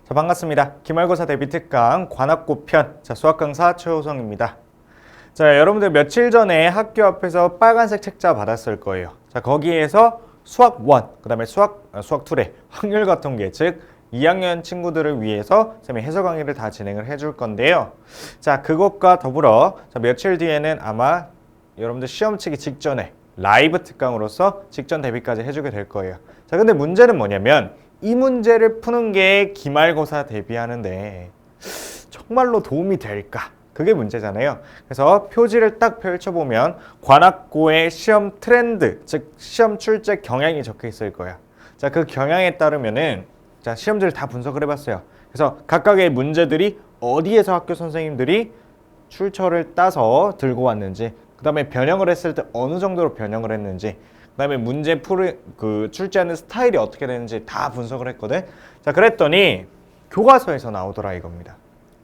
자, 반갑습니다. 기말고사 대비 특강 관악고 편 수학 강사 최호성입니다. 자, 여러분들 며칠 전에 학교 앞에서 빨간색 책자 받았을 거예요. 자, 거기에서 수학 1, 그다음에 수학 2의 확률과 통계, 즉 2학년 친구들을 위해서 쌤이 해설 강의를 다 진행을 해줄 건데요. 자, 그것과 더불어 며칠 뒤에는 아마 여러분들 시험 치기 직전에 라이브 특강으로서 직전 대비까지 해주게 될 거예요. 자, 근데 문제는 뭐냐면 이 문제를 푸는 게 기말고사 대비하는데 정말로 도움이 될까? 그게 문제잖아요. 그래서 표지를 딱 펼쳐보면 관악고의 시험 트렌드, 즉 시험 출제 경향이 적혀 있을 거야. 자, 그 경향에 따르면은 자, 시험지를 다 분석을 해봤어요. 그래서 각각의 문제들이 어디에서 학교 선생님들이 출처를 따서 들고 왔는지, 그 다음에 변형을 했을 때 어느 정도로 변형을 했는지, 그 다음에 문제 출제하는 스타일이 어떻게 되는지 다 분석을 했거든. 자, 그랬더니 교과서에서 나오더라 이겁니다.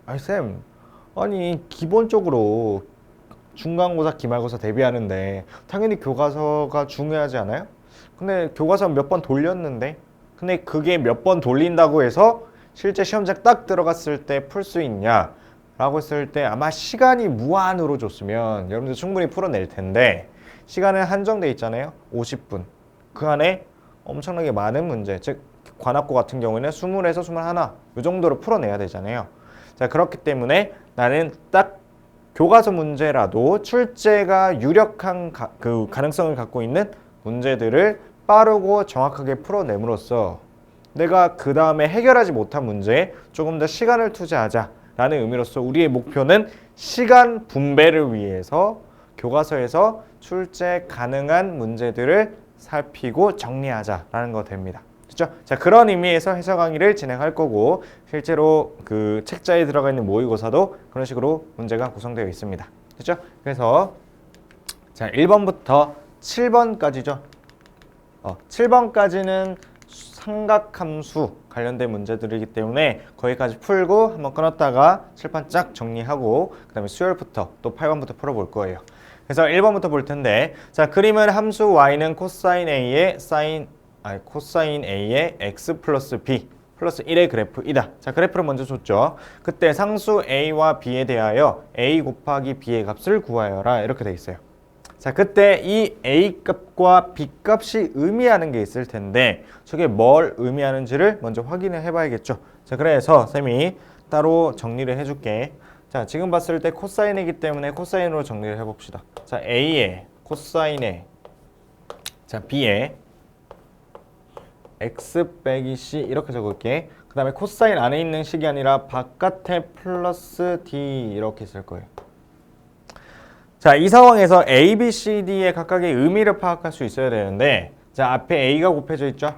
아니 쌤, 아니 기본적으로 중간고사, 기말고사 대비하는데 당연히 교과서가 중요하지 않아요? 근데 교과서 몇 번 돌렸는데, 근데 그게 몇 번 돌린다고 해서 실제 시험장 딱 들어갔을 때 풀 수 있냐? 라고 했을 때 아마 시간이 무한으로 줬으면 여러분들 충분히 풀어낼 텐데 시간은 한정돼 있잖아요. 50분. 그 안에 엄청나게 많은 문제, 즉 관악고 같은 경우에는 20에서 21, 이 정도로 풀어내야 되잖아요. 자, 그렇기 때문에 나는 딱 교과서 문제라도 출제가 유력한 그 가능성을 갖고 있는 문제들을 빠르고 정확하게 풀어냄으로써 내가 그 다음에 해결하지 못한 문제에 조금 더 시간을 투자하자라는 의미로서 우리의 목표는 시간 분배를 위해서 교과서에서 출제 가능한 문제들을 살피고 정리하자라는 거 됩니다. 그렇죠? 자, 그런 의미에서 해설 강의를 진행할 거고 실제로 그 책자에 들어가 있는 모의고사도 그런 식으로 문제가 구성되어 있습니다. 그렇죠? 그래서 자, 1번부터 7번까지죠. 7번까지는 삼각함수 관련된 문제들이기 때문에 거기까지 풀고 한번 끊었다가 칠판 쫙 정리하고 그 다음에 수요일부터 또 8번부터 풀어볼 거예요. 그래서 1번부터 볼 텐데, 자, 그림은 함수 y는 코사인 a의 x 플러스 b 플러스 1의 그래프이다. 자, 그래프를 먼저 줬죠. 그때 상수 a와 b에 대하여 a 곱하기 b의 값을 구하여라 이렇게 돼 있어요. 자, 그때 이 A값과 B값이 의미하는 게 있을 텐데 저게 뭘 의미하는지를 먼저 확인을 해봐야겠죠. 자, 그래서 쌤이 따로 정리를 해줄게. 자, 지금 봤을 때 코사인이기 때문에 코사인으로 정리를 해봅시다. 자, A의 코사인에 자, B의 X 빼기 C 이렇게 적을게. 그 다음에 코사인 안에 있는 식이 아니라 바깥에 플러스 D 이렇게 쓸 거예요. 자, 이 상황에서 A, B, C, D의 각각의 의미를 파악할 수 있어야 되는데, 자, 앞에 A가 곱해져 있죠?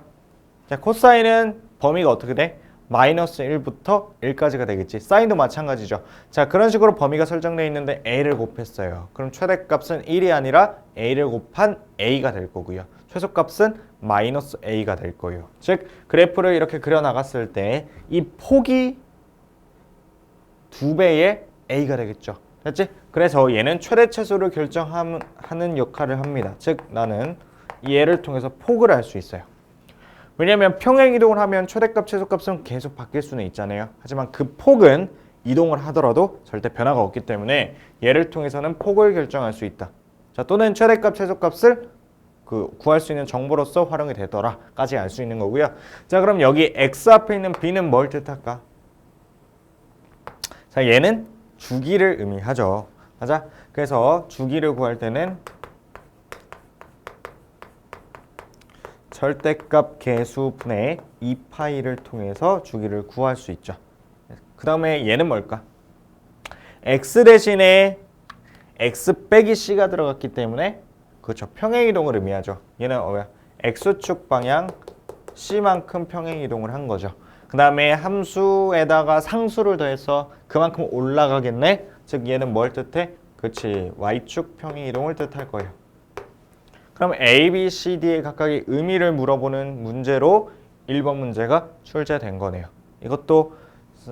자, 코사인은 범위가 어떻게 돼? 마이너스 1부터 1까지가 되겠지. 사인도 마찬가지죠. 자, 그런 식으로 범위가 설정되어 있는데 A를 곱했어요. 그럼 최대값은 1이 아니라 A를 곱한 A가 될 거고요. 최소값은 마이너스 A가 될 거예요. 즉, 그래프를 이렇게 그려나갔을 때 이 폭이 2배의 A가 되겠죠. 됐지? 그래서 얘는 최대 최소를 결정하는 역할을 합니다. 즉 나는 얘를 통해서 폭을 알 수 있어요. 왜냐하면 평행 이동을 하면 최대값, 최소값은 계속 바뀔 수는 있잖아요. 하지만 그 폭은 이동을 하더라도 절대 변화가 없기 때문에 얘를 통해서는 폭을 결정할 수 있다. 자, 또는 최대값, 최소값을 구할 수 있는 정보로서 활용이 되더라까지 알 수 있는 거고요. 자, 그럼 여기 x 앞에 있는 b는 뭘 뜻할까? 자, 얘는 주기를 의미하죠. 맞아? 그래서 주기를 구할 때는 절대값 계수분의 2파이를 통해서 주기를 구할 수 있죠. 그 다음에 얘는 뭘까? x 대신에 x 빼기 c가 들어갔기 때문에 그렇죠. 평행이동을 의미하죠. 얘는 x축 방향 c만큼 평행이동을 한 거죠. 그 다음에 함수에다가 상수를 더해서 그만큼 올라가겠네? 즉 얘는 뭘 뜻해? 그렇지, y축 평행이동을 뜻할 거예요. 그럼 A, B, C, D의 각각의 의미를 물어보는 문제로 1번 문제가 출제된 거네요. 이것도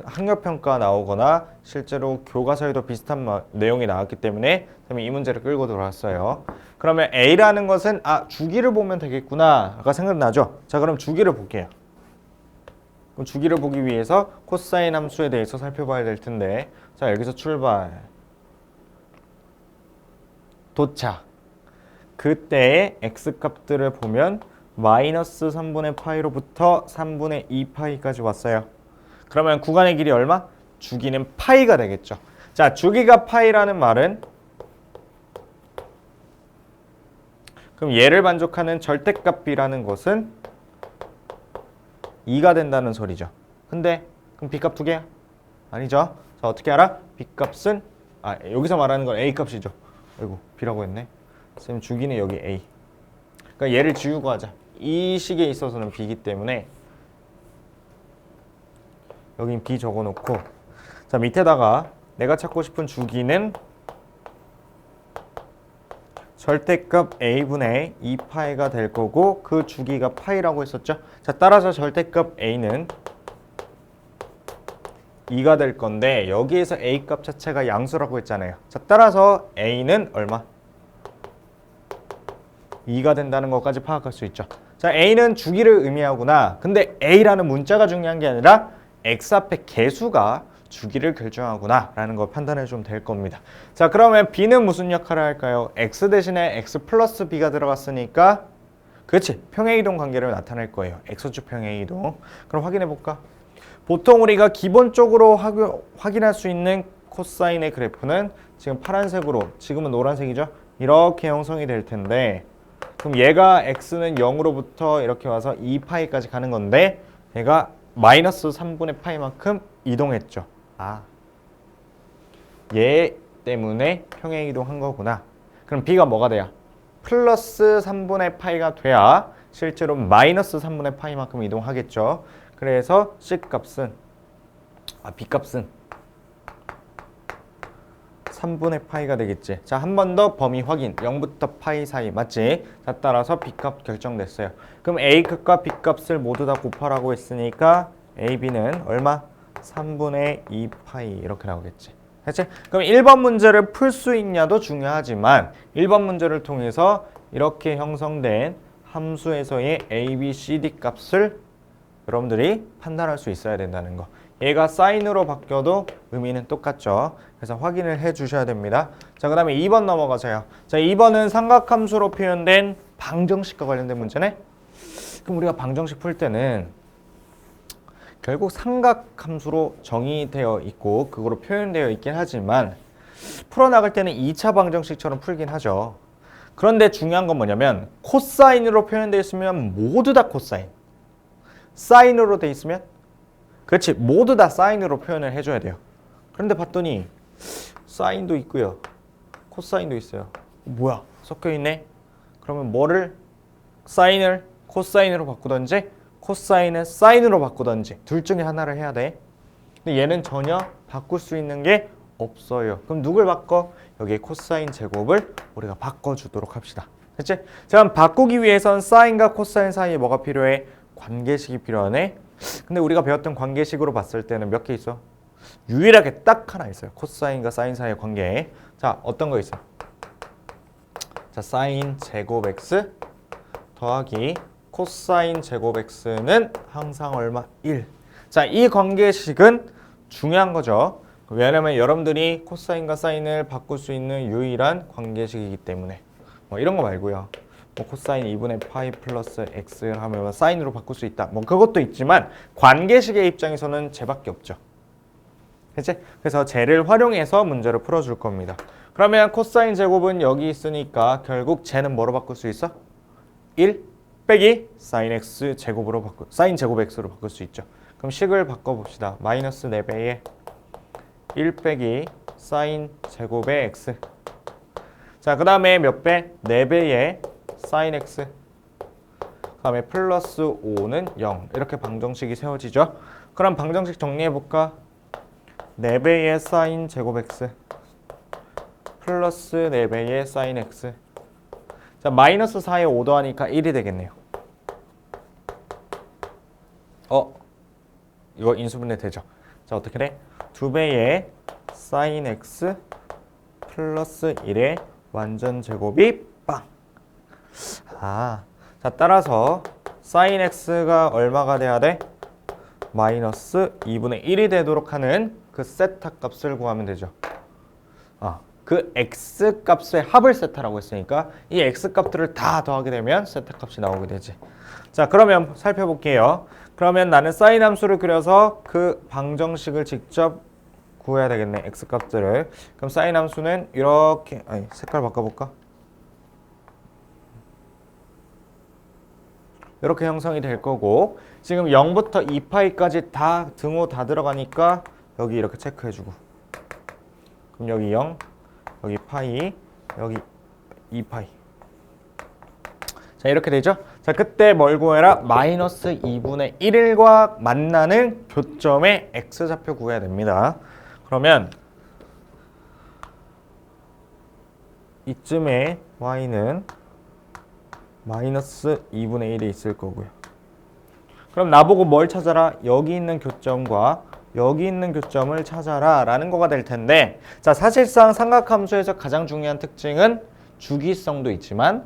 학력평가 나오거나 실제로 교과서에도 비슷한 내용이 나왔기 때문에 이 문제를 끌고 들어왔어요. 그러면 A라는 것은 주기를 보면 되겠구나 아까 생각나죠? 자, 그럼 주기를 볼게요. 그럼 주기를 보기 위해서 코사인 함수에 대해서 살펴봐야 될 텐데, 자, 여기서 출발. 도착. 그때의 x값들을 보면 마이너스 3분의 파이로부터 3분의 2파이까지 왔어요. 그러면 구간의 길이 얼마? 주기는 파이가 되겠죠. 자, 주기가 파이라는 말은 그럼 얘를 만족하는 절대값이라는 것은 2가 된다는 소리죠. 근데 그럼 b값 2개야? 아니죠. 자, 어떻게 알아? b값은 여기서 말하는 건 a값이죠. 아이고, b라고 했네. 쌤 주기는 여기 a. 그러니까 얘를 지우고 하자. 이 식에 있어서는 b이기 때문에 여긴 b 적어놓고, 자, 밑에다가 내가 찾고 싶은 주기는 절대값 a분의 2파이가 될 거고 그 주기가 파이라고 했었죠. 자, 따라서 절대값 a는 2가 될 건데 여기에서 a 값 자체가 양수라고 했잖아요. 자, 따라서 a는 얼마? 2가 된다는 것까지 파악할 수 있죠. 자, a는 주기를 의미하구나. 근데 a라는 문자가 중요한 게 아니라 x 앞에 개수가 주기를 결정하구나 라는 걸 판단해 주면 될 겁니다. 자, 그러면 b는 무슨 역할을 할까요? x 대신에 x 플러스 b가 들어갔으니까 그렇지, 평행이동 관계를 나타낼 거예요. x축 평행이동. 그럼 확인해 볼까? 보통 우리가 기본적으로 확인할 수 있는 코사인의 그래프는 지금 파란색으로, 지금은 노란색이죠? 이렇게 형성이 될 텐데, 그럼 얘가 x는 0으로부터 이렇게 와서 2파이까지 가는 건데 얘가 마이너스 3분의 파이만큼 이동했죠. 얘 때문에 평행이동한 거구나. 그럼 b가 뭐가 돼야? 플러스 3분의 파이가 돼야 실제로 마이너스 3분의 파이만큼 이동하겠죠. 그래서 C값은 B값은 3분의 파이가 되겠지. 자, 한 번 더 범위 확인. 0부터 파이 사이 맞지? 자, 따라서 B값 결정됐어요. 그럼 A값과 B값을 모두 다 곱하라고 했으니까 AB는 얼마? 3분의 2파이 이렇게 나오겠지. 됐지? 그럼 1번 문제를 풀 수 있냐도 중요하지만 1번 문제를 통해서 이렇게 형성된 함수에서의 A, B, C, D 값을 여러분들이 판단할 수 있어야 된다는 거. 얘가 사인으로 바뀌어도 의미는 똑같죠. 그래서 확인을 해 주셔야 됩니다. 자, 그 다음에 2번 넘어가세요. 자, 2번은 삼각함수로 표현된 방정식과 관련된 문제네. 그럼 우리가 방정식 풀 때는 결국 삼각함수로 정의되어 있고 그거로 표현되어 있긴 하지만 풀어나갈 때는 2차 방정식처럼 풀긴 하죠. 그런데 중요한 건 뭐냐면 코사인으로 표현되어 있으면 모두 다 코사인, 사인으로 돼 있으면 그렇지, 모두 다 사인으로 표현을 해줘야 돼요. 그런데 봤더니 사인도 있고요, 코사인도 있어요. 뭐야, 섞여있네? 그러면 뭐를? 사인을 코사인으로 바꾸던지 코사인을 사인으로 바꾸던지 둘 중에 하나를 해야 돼. 근데 얘는 전혀 바꿀 수 있는 게 없어요. 그럼 누굴 바꿔? 여기에 코사인 제곱을 우리가 바꿔주도록 합시다. 됐지? 자, 그럼 바꾸기 위해선 사인과 코사인 사이에 뭐가 필요해? 관계식이 필요하네. 근데 우리가 배웠던 관계식으로 봤을 때는 몇 개 있어? 유일하게 딱 하나 있어요. 코사인과 사인 사이의 관계. 자, 어떤 거 있어? 자, 사인 제곱 x 더하기 코사인 제곱 x는 항상 얼마? 1. 자, 이 관계식은 중요한 거죠. 왜냐면 여러분들이 코사인과 사인을 바꿀 수 있는 유일한 관계식이기 때문에. 뭐 이런 거 말고요. 뭐 코사인 2분의 파이 플러스 x를 하면 사인으로 바꿀 수 있다. 뭐 그것도 있지만 관계식의 입장에서는 쟤밖에 없죠. 그치? 그래서 쟤를 활용해서 문제를 풀어줄 겁니다. 그러면 코사인 제곱은 여기 있으니까 결국 쟤는 뭐로 바꿀 수 있어? 1 빼기 사인 x 제곱으로 사인 제곱 x로 바꿀 수 있죠. 그럼 식을 바꿔봅시다. 마이너스 4배에 1 빼기 사인 제곱의 x. 자, 그 다음에 몇 배? 4배에 사인 x. 그 다음에 플러스 5는 0. 이렇게 방정식이 세워지죠. 그럼 방정식 정리해볼까? 4배의 사인 제곱 x 플러스 4배의 사인 x. 자, 마이너스 4에 5 더하니까 1이 되겠네요. 이거 인수분해 되죠? 자, 어떻게 돼? 2배의 사인 x 플러스 1의 완전 제곱이 빵! 자, 따라서 사인 x가 얼마가 돼야 돼? 마이너스 2분의 1이 되도록 하는 그 세타 값을 구하면 되죠. 그 x 값의 합을 세타라고 했으니까 이 x 값들을 다 더하게 되면 세타 값이 나오게 되지. 자, 그러면 살펴볼게요. 그러면 나는 사인 함수를 그려서 그 방정식을 직접 구해야 되겠네. x 값들을. 그럼 사인 함수는 이렇게, 색깔 바꿔볼까? 이렇게 형성이 될 거고, 지금 0부터 2파이까지 다 등호 다 들어가니까 여기 이렇게 체크해주고, 그럼 여기 0, 여기 파이, 여기 2파이. 자, 이렇게 되죠? 자, 그때 뭘 구해라? 마이너스 2분의 1과 만나는 교점의 x좌표 구해야 됩니다. 그러면 이쯤에 y는 마이너스 2분의 1이 있을 거고요. 그럼 나보고 뭘 찾아라? 여기 있는 교점과 여기 있는 교점을 찾아라 라는 거가 될 텐데, 자, 사실상 삼각함수에서 가장 중요한 특징은 주기성도 있지만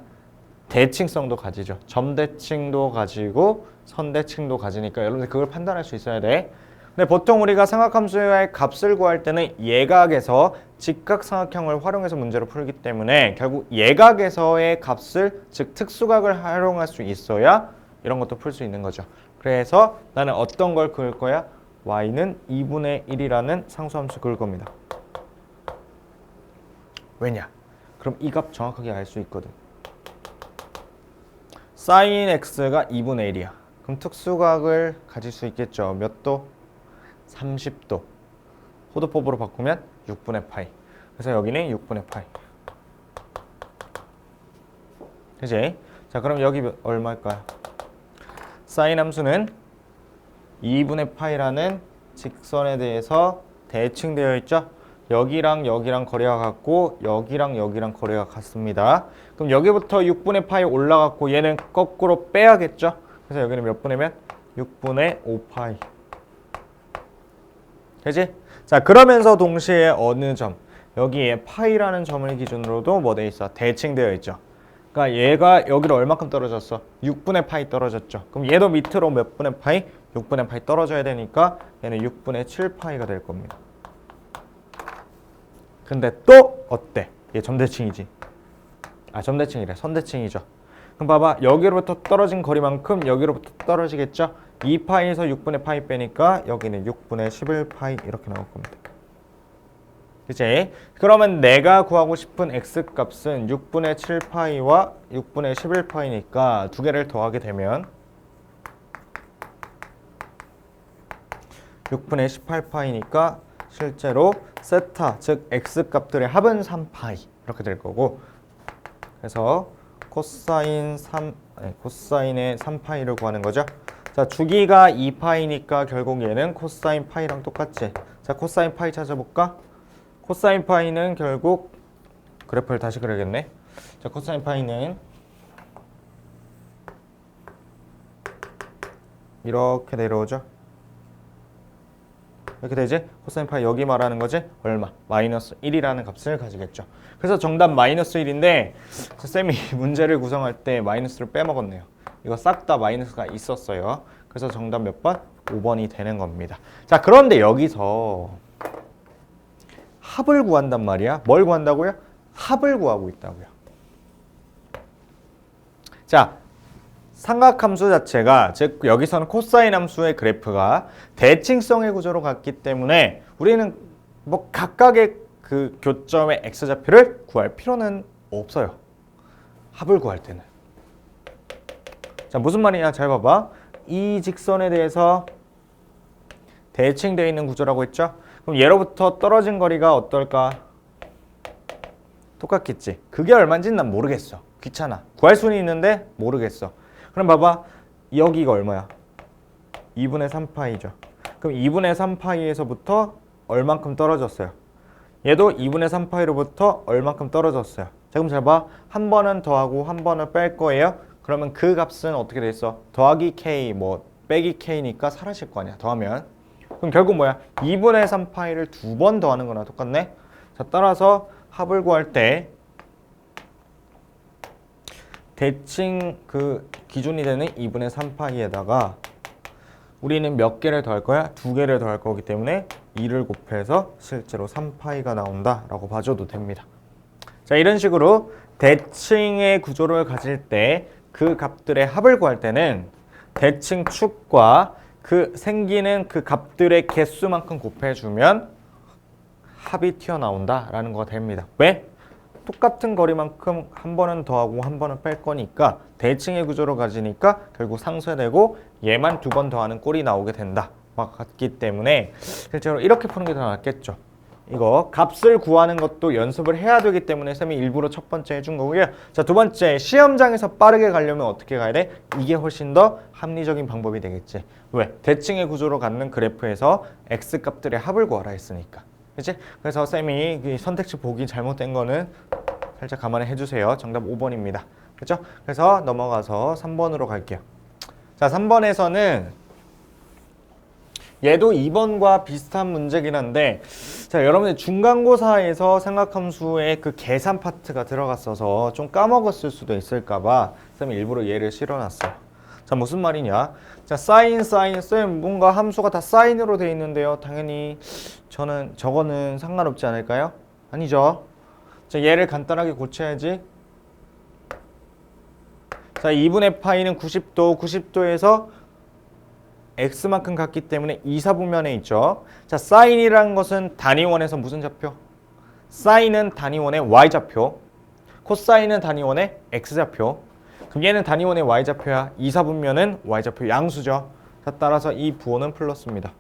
대칭성도 가지죠. 점대칭도 가지고 선대칭도 가지니까 여러분들 그걸 판단할 수 있어야 돼. 근데 보통 우리가 삼각함수의 값을 구할 때는 예각에서 직각삼각형을 활용해서 문제를 풀기 때문에 결국 예각에서의 값을, 즉 특수각을 활용할 수 있어야 이런 것도 풀 수 있는 거죠. 그래서 나는 어떤 걸 그을 거야? y는 2분의 1이라는 상수함수 그을 겁니다. 왜냐? 그럼 이 값 정확하게 알 수 있거든. sin x가 2분의 1이야. 그럼 특수각을 가질 수 있겠죠. 몇 도? 30도. 호도법으로 바꾸면 6분의 파이. 그래서 여기는 6분의 파이. 그치? 자, 그럼 여기 얼마일까요? sin 함수는 2분의 파이라는 직선에 대해서 대칭되어 있죠? 여기랑 여기랑 거리가 같고 여기랑 여기랑 거리가 같습니다. 그럼 여기부터 6분의 파이 올라갔고 얘는 거꾸로 빼야겠죠? 그래서 여기는 몇 분이면 6분의 5파이. 그치? 자, 그러면서 동시에 어느 점? 여기에 파이라는 점을 기준으로도 뭐 돼 있어? 대칭되어 있죠. 그러니까 얘가 여기로 얼마큼 떨어졌어? 6분의 파이 떨어졌죠. 그럼 얘도 밑으로 몇 분의 파이? 6분의 파이 떨어져야 되니까 얘는 6분의 7파이가 될 겁니다. 근데 또 어때? 얘 점대칭이지. 점대칭이래. 선대칭이죠. 그럼 봐봐. 여기로부터 떨어진 거리만큼 여기로부터 떨어지겠죠? 2파이에서 6분의 파이 빼니까 여기는 6분의 11파이 이렇게 나올 겁니다. 그치? 그러면 내가 구하고 싶은 x값은 6분의 7파이와 6분의 11파이니까 두 개를 더하게 되면 6분의 18파이니까 실제로 세타, 즉 x값들의 합은 3파이 이렇게 될 거고, 그래서 코사인의 3파이를 구하는 거죠. 자, 주기가 2파이니까 결국 얘는 코사인 파이랑 똑같지. 자, 코사인 파이 찾아볼까? 코사인 파이는 결국 그래프를 다시 그려야겠네. 자, 코사인 파이는 이렇게 내려오죠. 이렇게 되지? 코사인 파이 여기 말하는 거지? 얼마? 마이너스 1이라는 값을 가지겠죠. 그래서 정답 마이너스 1인데 쌤이 문제를 구성할 때 마이너스를 빼먹었네요. 이거 싹 다 마이너스가 있었어요. 그래서 정답 몇 번? 5번이 되는 겁니다. 자, 그런데 여기서 합을 구한단 말이야. 뭘 구한다고요? 합을 구하고 있다고요. 자, 삼각함수 자체가, 즉 여기서는 코사인 함수의 그래프가 대칭성의 구조로 갔기 때문에 우리는 뭐 각각의 그 교점의 x좌표를 구할 필요는 없어요. 합을 구할 때는. 자, 무슨 말이냐? 잘 봐봐. 이 직선에 대해서 대칭되어 있는 구조라고 했죠? 그럼 얘로부터 떨어진 거리가 어떨까? 똑같겠지. 그게 얼마인지는 난 모르겠어. 귀찮아. 구할 수는 있는데 모르겠어. 그럼 봐봐. 여기가 얼마야? 2분의 3파이죠. 그럼 2분의 3파이에서부터 얼만큼 떨어졌어요? 얘도 2분의 3파이로부터 얼만큼 떨어졌어요. 자, 그럼 잘 봐. 한 번은 더하고 한 번은 뺄 거예요. 그러면 그 값은 어떻게 돼 있어? 더하기 k, 뭐 빼기 k니까 사라질 거 아니야. 더하면. 그럼 결국 뭐야? 2분의 3파이를 두 번 더하는 거나 똑같네. 자, 따라서 합을 구할 때 대칭 그 기준이 되는 2분의 3파이에다가 우리는 몇 개를 더할 거야? 2개를 더할 거기 때문에 2를 곱해서 실제로 3파이가 나온다라고 봐줘도 됩니다. 자, 이런 식으로 대칭의 구조를 가질 때 그 값들의 합을 구할 때는 대칭 축과 그 생기는 그 값들의 개수만큼 곱해주면 합이 튀어나온다라는 거가 됩니다. 왜? 똑같은 거리만큼 한 번은 더하고 한 번은 뺄 거니까 대칭의 구조로 가지니까 결국 상쇄되고 얘만 2번 더하는 꼴이 나오게 된다. 같기 때문에 실제로 이렇게 푸는 게 더 낫겠죠. 이거 값을 구하는 것도 연습을 해야 되기 때문에 쌤이 일부러 첫 번째 해준 거고요. 자, 두 번째, 시험장에서 빠르게 가려면 어떻게 가야 돼? 이게 훨씬 더 합리적인 방법이 되겠지. 왜? 대칭의 구조로 갖는 그래프에서 x값들의 합을 구하라 했으니까. 그치? 그래서 쌤이 이 선택지 보기 잘못된 거는 살짝 감안해 해주세요. 정답 5번입니다. 그렇죠? 그래서 넘어가서 3번으로 갈게요. 자, 3번에서는 얘도 2번과 비슷한 문제긴 한데, 자, 여러분들 중간고사에서 삼각함수의 그 계산 파트가 들어갔어서 좀 까먹었을 수도 있을까봐 쌤이 일부러 얘를 실어놨어요. 자, 무슨 말이냐? 자, 사인, 쌤 뭔가 함수가 다 사인으로 돼 있는데요. 당연히 저거는 상관없지 않을까요? 아니죠. 자, 얘를 간단하게 고쳐야지. 자, 2분의 파이는 90도, 90도에서 x만큼 같기 때문에 2, 4분면에 있죠. 자, 사인이라는 것은 단위원에서 무슨 좌표? 사인은 단위원의 y좌표, 코사인은 단위원의 x좌표. 그럼 얘는 단위원의 y좌표야. 2, 4분면은 y좌표 양수죠. 자, 따라서 이 부호는 플러스입니다.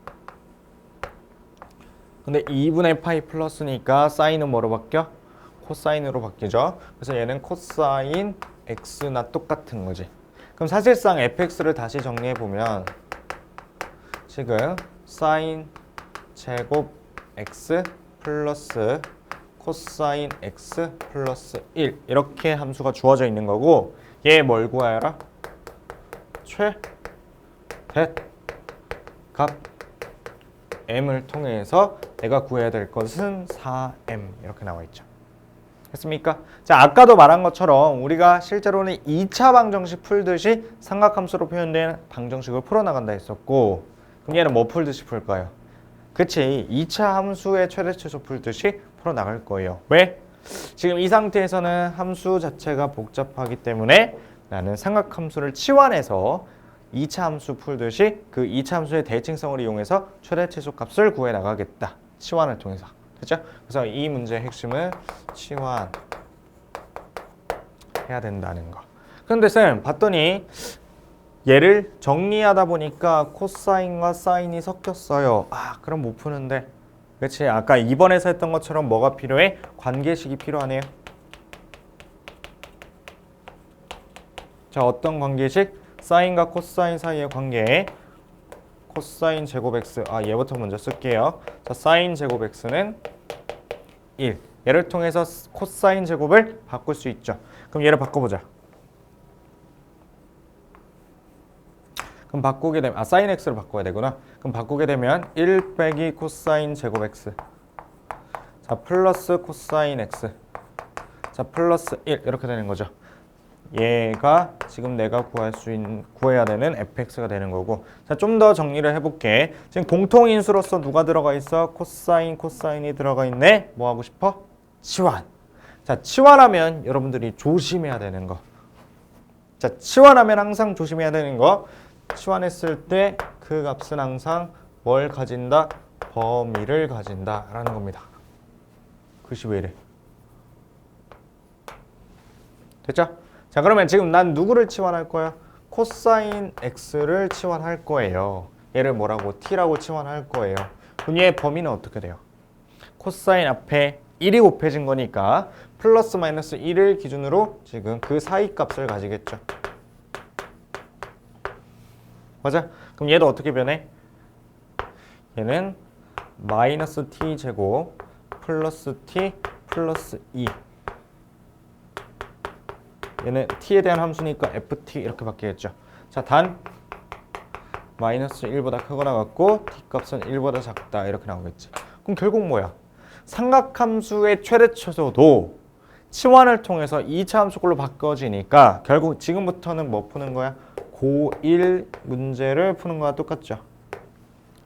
근데 2분의 파이 플러스니까 사인은 뭐로 바뀌어? 코사인으로 바뀌죠. 그래서 얘는 코사인 x나 똑같은 거지. 그럼 사실상 fx를 다시 정리해보면 지금 사인 제곱 x 플러스 코사인 x 플러스 1 이렇게 함수가 주어져 있는 거고, 얘 뭘 구하여라? 최대값 m을 통해서 내가 구해야 될 것은 4m 이렇게 나와 있죠. 됐습니까? 자, 아까도 말한 것처럼 우리가 실제로는 2차 방정식 풀듯이 삼각함수로 표현된 방정식을 풀어나간다 했었고, 그럼 얘는 뭐 풀듯이 풀까요? 그치, 2차 함수의 최대치수 풀듯이 풀어나갈 거예요. 왜? 지금 이 상태에서는 함수 자체가 복잡하기 때문에 나는 삼각함수를 치환해서 2차 함수 풀듯이 그 2차 함수의 대칭성을 이용해서 최대치수 값을 구해 나가겠다. 치환을 통해서. 됐죠? 그래서 이 문제의 핵심은 치환해야 된다는 거. 근데 쌤 봤더니 얘를 정리하다 보니까 코사인과 사인이 섞였어요. 아, 그럼 못 푸는데. 그렇지? 아까 2번에서 했던 것처럼 뭐가 필요해? 관계식이 필요하네요. 자, 어떤 관계식? 사인과 코사인 사이의 관계. 코사인 제곱 x. 아, 얘부터 먼저 쓸게요. 자, 사인 제곱 x는 1. 얘를 통해서 코사인 제곱을 바꿀 수 있죠. 그럼 얘를 바꿔보자. 그럼 바꾸게 되면 사인 x를 바꿔야 되구나. 그럼 바꾸게 되면 1 빼기 코사인 제곱 x. 자, 플러스 코사인 x. 자, 플러스 1 이렇게 되는 거죠. 얘가 지금 내가 구해야 되는 fx가 되는 거고. 자, 좀 더 정리를 해볼게. 지금 공통인수로서 누가 들어가 있어? 코사인이 들어가 있네. 뭐 하고 싶어? 치환. 자, 치환하면 여러분들이 조심해야 되는 거. 자, 치환하면 항상 조심해야 되는 거. 치환했을 때 그 값은 항상 뭘 가진다? 범위를 가진다 라는 겁니다. 글씨 왜 이래? 됐죠? 자, 그러면 지금 난 누구를 치환할 거야? 코사인 x를 치환할 거예요. 얘를 뭐라고? t라고 치환할 거예요. 그럼 얘의 범위는 어떻게 돼요? 코사인 앞에 1이 곱해진 거니까 플러스 마이너스 1을 기준으로 지금 그 사이 값을 가지겠죠. 맞아? 그럼 얘도 어떻게 변해? 얘는 마이너스 t 제곱 플러스 t 플러스 2. 얘는 t에 대한 함수니까 ft 이렇게 바뀌겠죠. 자, 단 마이너스 1보다 크거나 같고 t 값은 1보다 작다 이렇게 나오겠지. 그럼 결국 뭐야? 삼각함수의 최대치수도 치환을 통해서 2차 함수꼴로 바꿔지니까 결국 지금부터는 뭐 푸는 거야? 고1 문제를 푸는 거와 똑같죠.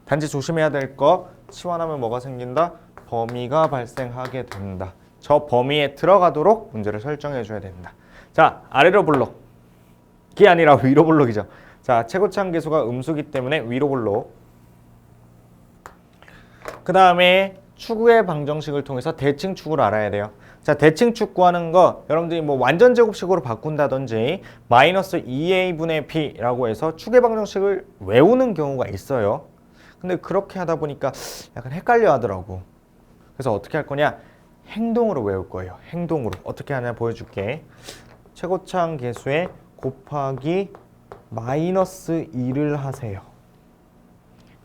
단지 조심해야 될 거 치환하면 뭐가 생긴다? 범위가 발생하게 된다. 저 범위에 들어가도록 문제를 설정해 줘야 된다. 자, 아래로 블록이 아니라 위로 블록이죠. 자, 최고차항 계수가 음수기 때문에 위로 블록. 그 다음에 추구의 방정식을 통해서 대칭 추구를 알아야 돼요. 자, 대칭 축 구하는 거 여러분들이 뭐 완전 제곱식으로 바꾼다든지 마이너스 2a분의 b라고 해서 추계 방정식을 외우는 경우가 있어요. 근데 그렇게 하다 보니까 약간 헷갈려 하더라고. 그래서 어떻게 할 거냐? 행동으로 외울 거예요. 행동으로. 어떻게 하냐 보여줄게. 최고차항 계수에 곱하기 마이너스 2를 하세요.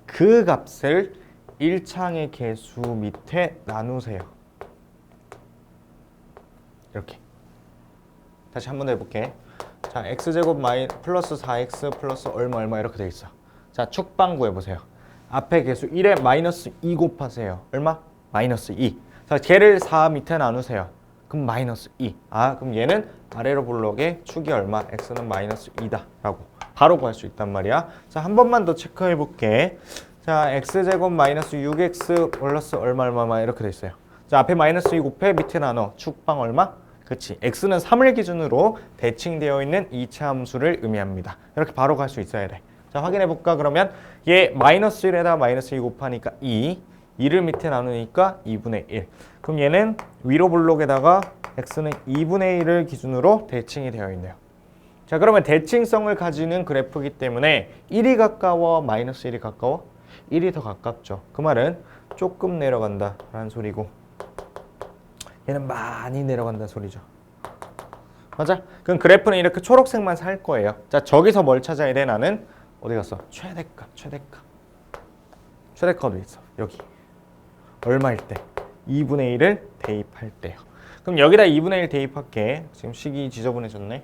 그 값을 1차항의 계수 밑에 나누세요. 이렇게. 다시 한 번 더 해볼게. 자, x제곱 플러스 4x 플러스 얼마 이렇게 돼 있어. 자, 축방 구해보세요. 앞에 계수 1에 마이너스 2 곱하세요. 얼마? 마이너스 2. 자, 걔를 4 밑에 나누세요. 그럼 마이너스 2. 아, 그럼 얘는 아래로 블록의 축이 얼마? x는 마이너스 2다 라고 바로 구할 수 있단 말이야. 자, 한 번만 더 체크해 볼게. 자, x제곱 마이너스 6x 플러스 얼마 이렇게 돼 있어요. 자, 앞에 마이너스 2 곱해 밑에 나눠. 축방 얼마? 그렇지. x는 3을 기준으로 대칭되어 있는 2차 함수를 의미합니다. 이렇게 바로 갈 수 있어야 돼. 자, 확인해 볼까? 그러면 얘 마이너스 1에다 마이너스 2 곱하니까 2를 밑에 나누니까 2분의 1. 그럼 얘는 위로 블록에다가 x는 2분의 1을 기준으로 대칭이 되어 있네요. 자, 그러면 대칭성을 가지는 그래프이기 때문에 1이 가까워, 마이너스 1이 가까워? 1이 더 가깝죠. 그 말은 조금 내려간다 라는 소리고 얘는 많이 내려간다는 소리죠. 맞아? 그럼 그래프는 이렇게 초록색만 살 거예요. 자, 저기서 뭘 찾아야 돼? 나는 어디 갔어? 최대값. 최대값 어디 있어? 여기. 얼마일 때? 2분의 1을 대입할 때요. 그럼 여기다 2분의 1 대입할게. 지금 식이 지저분해졌네.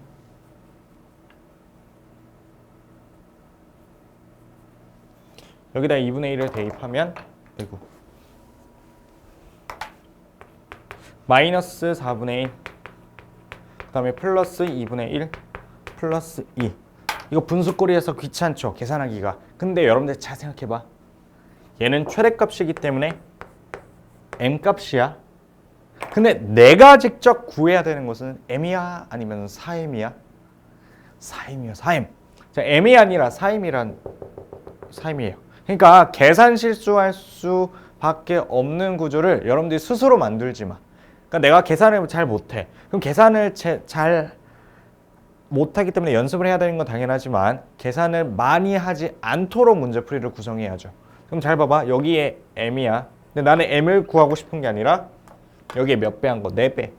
여기다 2분의 1을 대입하면 아이고. 마이너스 4분의 1, 그 다음에 플러스 2분의 1, 플러스 2. 이거 분수꼴이라서 귀찮죠, 계산하기가. 근데 여러분들 잘 생각해봐. 얘는 최대값이기 때문에 m값이야. 근데 내가 직접 구해야 되는 것은 m이야? 아니면 4m이야? 4m이요, 4m. 자, m이 아니라 4m이에요. 그러니까 계산 실수할 수밖에 없는 구조를 여러분들이 스스로 만들지 마. 그러니까 내가 계산을 잘 못해. 그럼 계산을 잘 못하기 때문에 연습을 해야 되는 건 당연하지만 계산을 많이 하지 않도록 문제풀이를 구성해야죠. 그럼 잘 봐봐. 여기에 m이야. 근데 나는 m을 구하고 싶은 게 아니라 여기에 몇 배 한 거? 4배.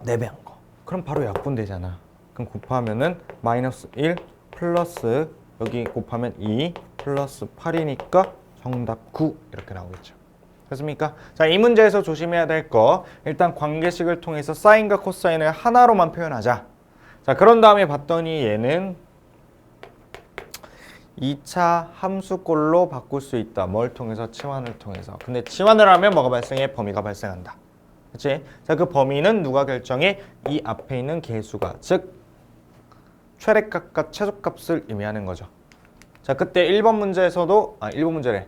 4배 한 거. 그럼 바로 약분되잖아. 그럼 곱하면은 마이너스 1 플러스 여기 곱하면 2 플러스 8이니까 정답 9 이렇게 나오겠죠. 됐습니까? 자, 이 문제에서 조심해야 될 거 일단 관계식을 통해서 사인과 코사인을 하나로만 표현하자. 자, 그런 다음에 봤더니 얘는 2차 함수꼴로 바꿀 수 있다. 뭘 통해서? 치환을 통해서. 근데 치환을 하면 뭐가 발생해? 범위가 발생한다. 그치? 자, 그 범위는 누가 결정해? 이 앞에 있는 계수가. 즉 최대값과 최소값을 의미하는 거죠. 자, 그때 1번 문제에서도 1번 문제래.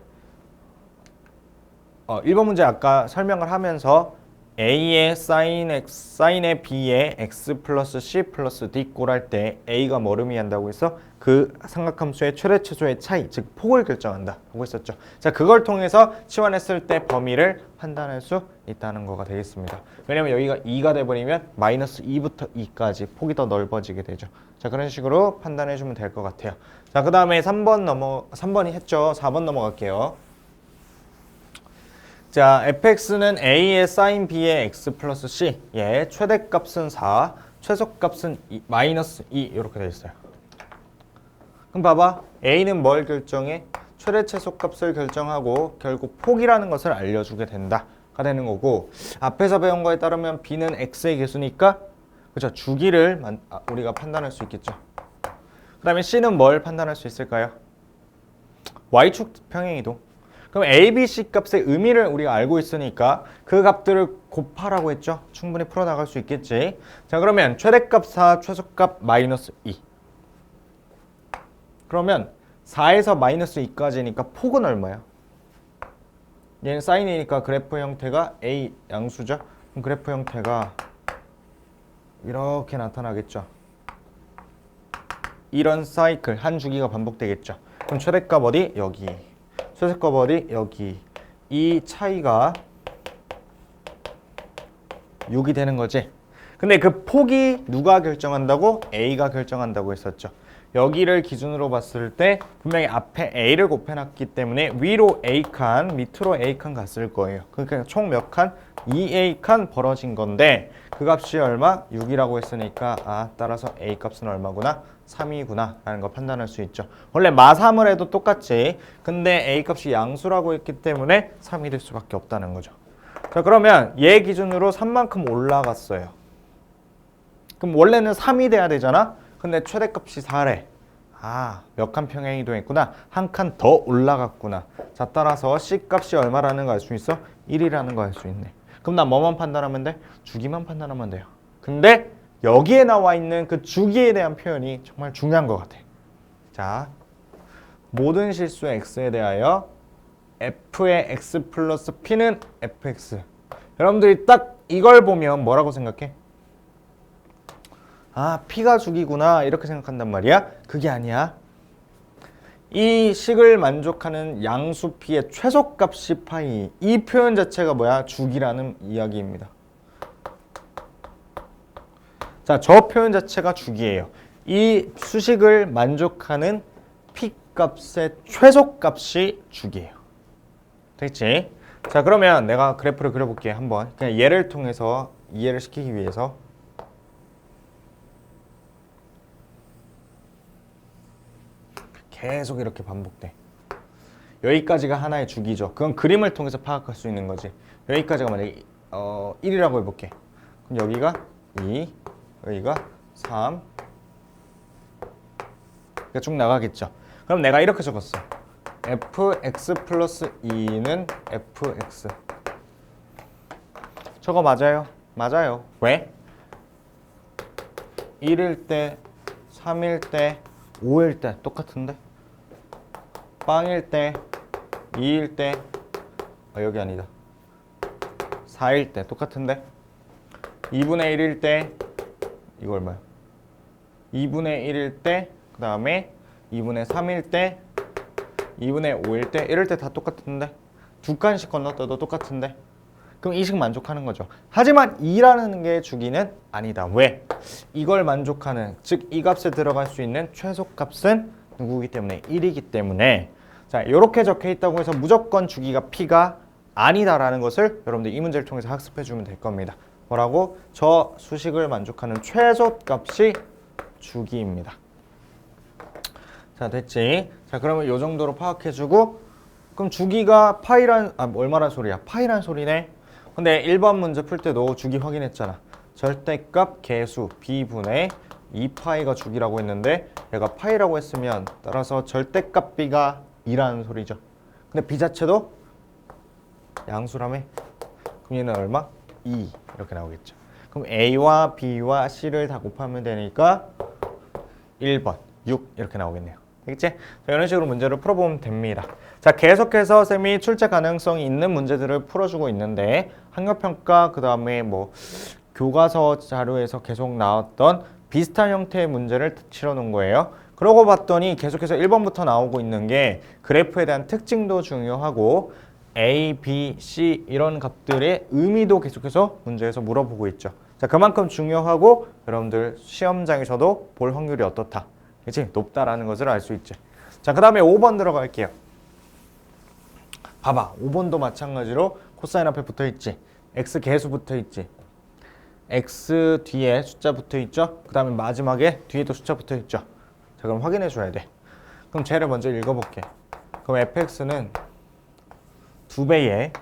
1번 문제 아까 설명을 하면서 A의 sin의 B의 x 플러스 C 플러스 D 꼴할 때 A가 뭘 의미한다고 해서 그 삼각함수의 최대 최소의 차이, 즉 폭을 결정한다 하고 있었죠. 자, 그걸 통해서 치환했을 때 범위를 판단할 수 있다는 거가 되겠습니다. 왜냐면 여기가 2가 돼버리면 마이너스 2부터 2까지 폭이 더 넓어지게 되죠. 자, 그런 식으로 판단해 주면 될 것 같아요. 자, 그 다음에 3번이 했죠. 4번 넘어갈게요. 자, fx는 a의 sin b의 x 플러스 c. 예, 최대값은 4, 최소값은 마이너스 2 이렇게 되어 있어요. 그럼 봐봐. a는 뭘 결정해? 최대 최소값을 결정하고 결국 폭이라는 것을 알려주게 된다가 되는 거고, 앞에서 배운 거에 따르면 b는 x의 계수니까 그렇죠, 주기를 우리가 판단할 수 있겠죠. 그 다음에 c는 뭘 판단할 수 있을까요? y축 평행이동. 그럼 A, B, C 값의 의미를 우리가 알고 있으니까 그 값들을 곱하라고 했죠. 충분히 풀어나갈 수 있겠지. 자, 그러면 최대값 4, 최소값 마이너스 2. 그러면 4에서 마이너스 2까지니까 폭은 얼마야? 얘는 사인이니까 그래프 형태가 A 양수죠. 그럼 그래프 형태가 이렇게 나타나겠죠. 이런 사이클 한 주기가 반복되겠죠. 그럼 최대값 어디? 여기. 최소값 어디? 여기. 이 차이가 6이 되는 거지. 근데 그 폭이 누가 결정한다고? A가 결정한다고 했었죠. 여기를 기준으로 봤을 때 분명히 앞에 A를 곱해놨기 때문에 위로 A칸, 밑으로 A칸 갔을 거예요. 그러니까 총 몇 칸? 2A칸 벌어진 건데 그 값이 얼마? 6이라고 했으니까 따라서 A 값은 얼마구나? 3이구나 라는 거 판단할 수 있죠. 원래 마3을 해도 똑같지. 근데 A 값이 양수라고 했기 때문에 3이 될 수밖에 없다는 거죠. 자, 그러면 얘 기준으로 3만큼 올라갔어요. 그럼 원래는 3이 돼야 되잖아. 근데 최대값이 4래. 몇 칸 평행 이동했구나. 한 칸 더 올라갔구나. 자, 따라서 C 값이 얼마라는 거 알 수 있어? 1이라는 거 알 수 있네. 그럼 나 뭐만 판단하면 돼? 주기만 판단하면 돼요. 근데 여기에 나와 있는 그 주기에 대한 표현이 정말 중요한 것 같아. 자, 모든 실수의 x에 대하여 f의 x 플러스 p는 fx. 여러분들이 딱 이걸 보면 뭐라고 생각해? p가 주기구나 이렇게 생각한단 말이야. 그게 아니야. 이 식을 만족하는 양수 p의 최소값이 파이. 이 표현 자체가 뭐야? 주기라는 이야기입니다. 자, 저 표현 자체가 주기예요. 이 수식을 만족하는 p 값의 최소값이 주기예요. 됐지? 자, 그러면 내가 그래프를 그려볼게. 한번 그냥 얘를 통해서 이해를 시키기 위해서. 계속 이렇게 반복돼. 여기까지가 하나의 주기죠. 그건 그림을 통해서 파악할 수 있는 거지. 여기까지가 만약에 1이라고 해볼게. 그럼 여기가 2, 여기가 3. 그러니까 쭉 나가겠죠. 그럼 내가 이렇게 적었어. fx 플러스 2는 fx. 저거 맞아요? 맞아요. 왜? 1일 때, 3일 때, 5일 때 똑같은데? 빵일 때, 2일 때, 여기 아니다. 4일 때 똑같은데? 2분의 1일 때, 이거 얼마야? 2분의 1일 때, 그 다음에 2분의 3일 때, 2분의 5일 때, 이럴 때 다 똑같은데? 두 칸씩 건너뛰어도 똑같은데? 그럼 이 식 만족하는 거죠. 하지만 2라는 게 주기는 아니다. 왜? 이걸 만족하는, 즉 이 값에 들어갈 수 있는 최소값은 누구기 때문에? 1이기 때문에. 자, 이렇게 적혀 있다고 해서 무조건 주기가 p가 아니다라는 것을 여러분들 이 문제를 통해서 학습해 주면 될 겁니다. 뭐라고? 저 수식을 만족하는 최소값이 주기입니다. 자, 됐지? 자, 그러면 이 정도로 파악해주고, 그럼 주기가 파이란, 얼마란 소리야? 파이란 소리네? 근데 1번 문제 풀 때도 주기 확인했잖아. 절대값 개수 b분의 2파이가 주기라고 했는데 얘가 파이라고 했으면 따라서 절대값 b가 2라는 소리죠. 근데 b 자체도 양수라며? 그럼 얘는 얼마? 2 이렇게 나오겠죠. 그럼 a와 b와 c를 다 곱하면 되니까 1번 6 이렇게 나오겠네요. 알겠지? 자, 이런 식으로 문제를 풀어보면 됩니다. 자, 계속해서 쌤이 출제 가능성이 있는 문제들을 풀어주고 있는데 학력평가 그 다음에 뭐 교과서 자료에서 계속 나왔던 비슷한 형태의 문제를 치러 놓은 거예요. 그러고 봤더니 계속해서 1번부터 나오고 있는 게 그래프에 대한 특징도 중요하고 A, B, C 이런 값들의 의미도 계속해서 문제에서 물어보고 있죠. 자, 그만큼 중요하고 여러분들 시험장에서도 볼 확률이 어떻다. 그치? 높다라는 것을 알 수 있지. 자, 그 다음에 5번 들어갈게요. 봐봐. 5번도 마찬가지로 코사인 앞에 붙어있지. X 개수 붙어있지. X 뒤에 숫자 붙어있죠. 그 다음에 마지막에 뒤에도 숫자 붙어있죠. 자, 그럼 확인해 줘야 돼. 그럼 쟤를 먼저 읽어볼게. 그럼 fx는 2배의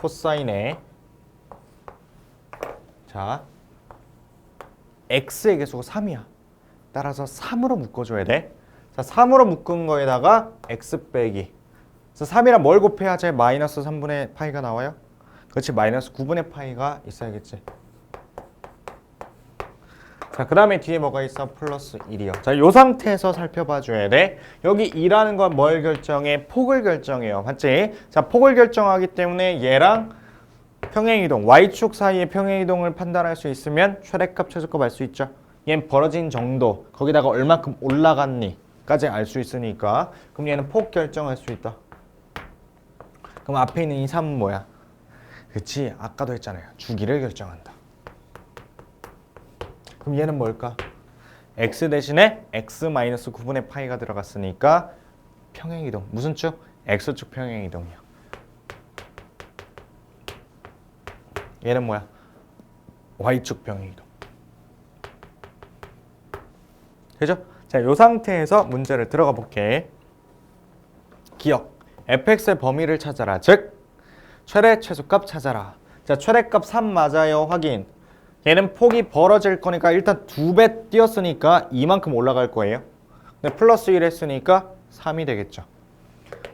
코사인의 자 x의 개수가 3이야. 따라서 3으로 묶어줘야 돼. 자, 3으로 묶은 거에다가 x 빼기. 그래서 3이랑 뭘 곱해야 제 마이너스 3분의 파이가 나와요? 그렇지, 마이너스 9분의 파이가 있어야겠지. 자, 그 다음에 뒤에 뭐가 있어? 플러스 1이요. 자, 요 상태에서 살펴봐 줘야 돼. 여기 2라는 건 뭘 결정해? 폭을 결정해요. 맞지? 자, 폭을 결정하기 때문에 얘랑 평행이동, Y축 사이의 평행이동을 판단할 수 있으면 최대값, 최소값 알 수 있죠. 얘는 벌어진 정도, 거기다가 얼마큼 올라갔니까지 알 수 있으니까 그럼 얘는 폭 결정할 수 있다. 그럼 앞에 있는 이 3은 뭐야? 그치? 아까도 했잖아요. 주기를 결정한다. 그럼 얘는 뭘까? x 대신에 x-9분의 파이가 들어갔으니까 평행이동. 무슨 축? x축 평행이동이야. 얘는 뭐야? y축 평행이동. 되죠? 자, 이 상태에서 문제를 들어가 볼게. 기억. fx의 범위를 찾아라. 즉, 최대 최소값 찾아라. 자, 최대값 3 맞아요. 확인. 얘는 폭이 벌어질 거니까 일단 2배 띄었으니까 이만큼 올라갈 거예요. 근데 플러스 1 했으니까 3이 되겠죠.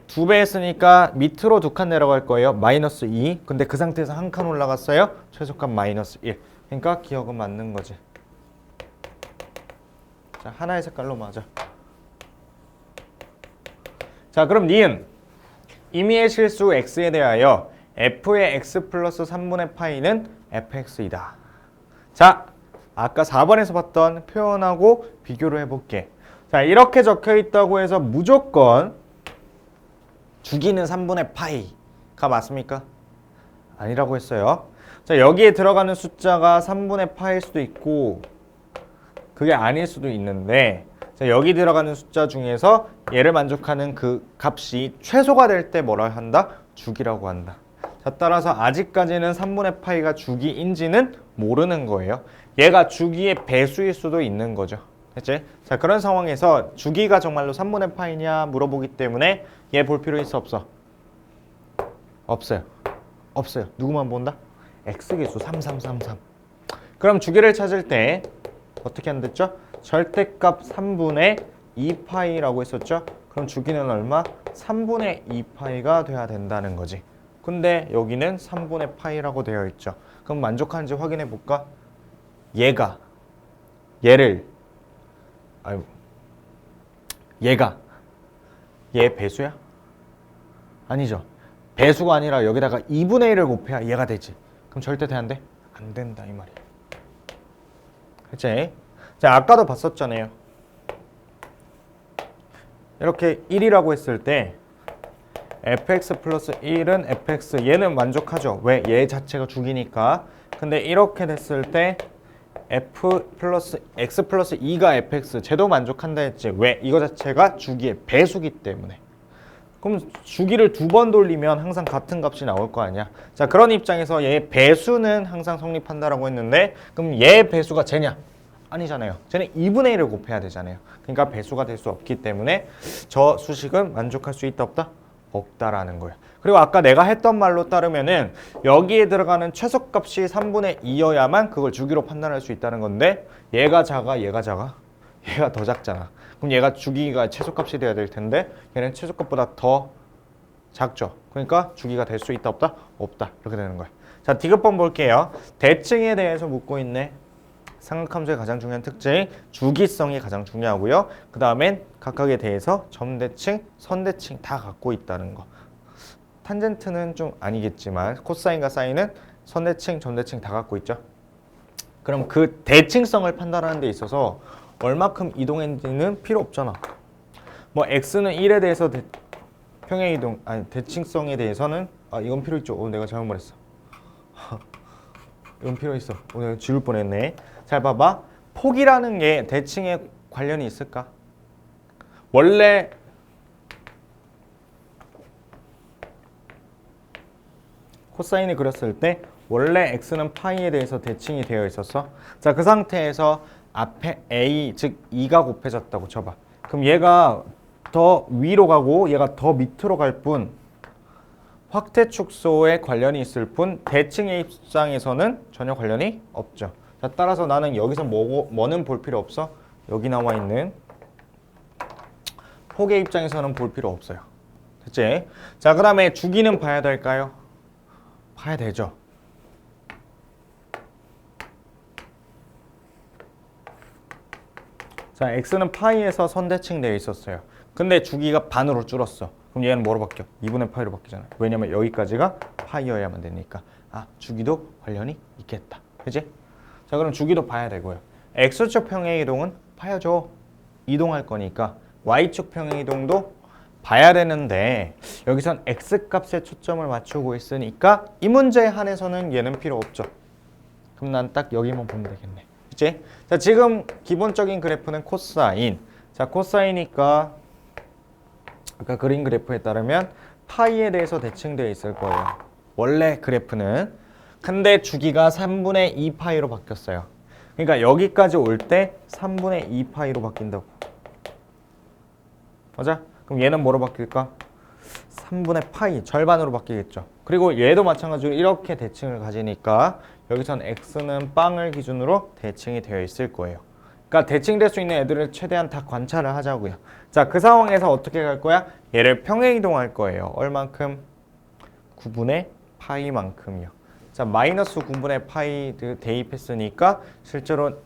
2배 했으니까 밑으로 2칸 내려갈 거예요. 마이너스 2. 근데 그 상태에서 한 칸 올라갔어요. 최소값 마이너스 1. 그러니까 기억은 맞는 거지. 자, 하나의 색깔로 맞아. 자, 그럼 니은. 임의의 실수 x에 대하여 f의 x 플러스 3분의 파이는 fx이다. 자, 아까 4번에서 봤던 표현하고 비교를 해볼게. 자, 이렇게 적혀 있다고 해서 무조건 주기는 3분의 파이가 맞습니까? 아니라고 했어요. 자, 여기에 들어가는 숫자가 3분의 파일 수도 있고 그게 아닐 수도 있는데, 자, 여기 들어가는 숫자 중에서 얘를 만족하는 그 값이 최소가 될 때 뭐라 한다? 주기라고 한다. 자, 따라서 아직까지는 3분의 파이가 주기인지는 모르는 거예요. 얘가 주기의 배수일 수도 있는 거죠. 됐지? 자, 그런 상황에서 주기가 정말로 3분의 파이냐 물어보기 때문에 얘 볼 필요 있어 없어? 없어요. 없어요. 누구만 본다? x계수 3333. 그럼 주기를 찾을 때 어떻게 한댔죠? 절대값 3분의 2파이라고 했었죠? 그럼 주기는 얼마? 3분의 2파이가 돼야 된다는 거지. 근데 여기는 3분의 파이라고 되어 있죠. 그럼 만족하는지 확인해 볼까? 얘 배수야? 아니죠. 배수가 아니라 여기다가 2분의 1을 곱해야 얘가 되지. 그럼 절대 돼 안 돼? 안 된다 이 말이야. 그치? 자, 아까도 봤었잖아요. 이렇게 1이라고 했을 때 fx 플러스 1은 fx, 얘는 만족하죠. 왜? 얘 자체가 주기니까. 근데 이렇게 됐을 때 f 플러스 x 플러스 2가 fx, 쟤도 만족한다 했지. 왜? 이거 자체가 주기의 배수기 때문에. 그럼 주기를 2번 돌리면 항상 같은 값이 나올 거 아니야. 자, 그런 입장에서 얘 배수는 항상 성립한다라고 했는데, 그럼 얘 배수가 쟤냐? 아니잖아요. 쟤는 2분의 1을 곱해야 되잖아요. 그러니까 배수가 될 수 없기 때문에 저 수식은 만족할 수 있다 없다? 없다라는 거예요. 그리고 아까 내가 했던 말로 따르면은 여기에 들어가는 최소값이 3분의 2여야만 그걸 주기로 판단할 수 있다는 건데, 얘가 작아, 얘가 작아? 얘가 더 작잖아. 그럼 얘가 주기가 최소값이 돼야 될 텐데 얘는 최소값보다 더 작죠. 그러니까 주기가 될 수 있다 없다? 없다. 이렇게 되는 거예요. 자, 디귿번 볼게요. 대칭에 대해서 묻고 있네. 삼각함수의 가장 중요한 특징, 주기성이 가장 중요하고요. 그 다음엔 각각에 대해서 점대칭, 선대칭 다 갖고 있다는 거. 탄젠트는 좀 아니겠지만 코사인과 사인은 선대칭, 점대칭 다 갖고 있죠. 그럼 그 대칭성을 판단하는 데 있어서 얼마큼 이동했는지는 필요 없잖아. 뭐 x는 1에 대해서 평행이동, 아니 대칭성에 대해서는 이건 필요 있죠. 내가 잘못 말했어. 이건 필요 있어. 오늘 지울 뻔했네. 잘 봐봐. 폭이라는 게 대칭에 관련이 있을까? 원래 코사인을 그렸을 때 원래 x는 파이에 대해서 대칭이 되어 있었어. 자, 그 상태에서 앞에 a, 즉 2가 곱해졌다고 쳐봐. 그럼 얘가 더 위로 가고 얘가 더 밑으로 갈 뿐, 확대 축소에 관련이 있을 뿐 대칭의 입장에서는 전혀 관련이 없죠. 자, 따라서 나는 여기서 뭐는 볼 필요 없어. 여기 나와 있는 폭의 입장에서는 볼 필요 없어요. 됐지? 자, 그 다음에 주기는 봐야 될까요? 봐야 되죠. 자, x는 파이에서 선대칭되어 있었어요. 근데 주기가 반으로 줄었어. 그럼 얘는 뭐로 바뀌어? 2분의 파이로 바뀌잖아. 왜냐면 여기까지가 파이여야만 되니까. 아, 주기도 관련이 있겠다. 그지? 자, 그럼 주기도 봐야 되고요. x축 평행 이동은 봐야죠. 이동할 거니까. y축 평행 이동도 봐야 되는데 여기선 x값에 초점을 맞추고 있으니까 이 문제에 한해서는 얘는 필요 없죠. 그럼 난 딱 여기만 보면 되겠네. 그치? 자, 지금 기본적인 그래프는 코사인. 자, 코사인이니까 아까 그린 그래프에 따르면 파이에 대해서 대칭되어 있을 거예요. 원래 그래프는. 근데 주기가 3분의 2파이로 바뀌었어요. 그러니까 여기까지 올 때 3분의 2파이로 바뀐다고. 맞아? 그럼 얘는 뭐로 바뀔까? 3분의 파이, 절반으로 바뀌겠죠. 그리고 얘도 마찬가지로 이렇게 대칭을 가지니까 여기선 x는 빵을 기준으로 대칭이 되어 있을 거예요. 그러니까 대칭될 수 있는 애들을 최대한 다 관찰을 하자고요. 자, 그 상황에서 어떻게 갈 거야? 얘를 평행 이동할 거예요. 얼만큼? 9분의 파이만큼이요. 자, 마이너스 9분의 파이 대입했으니까 실제로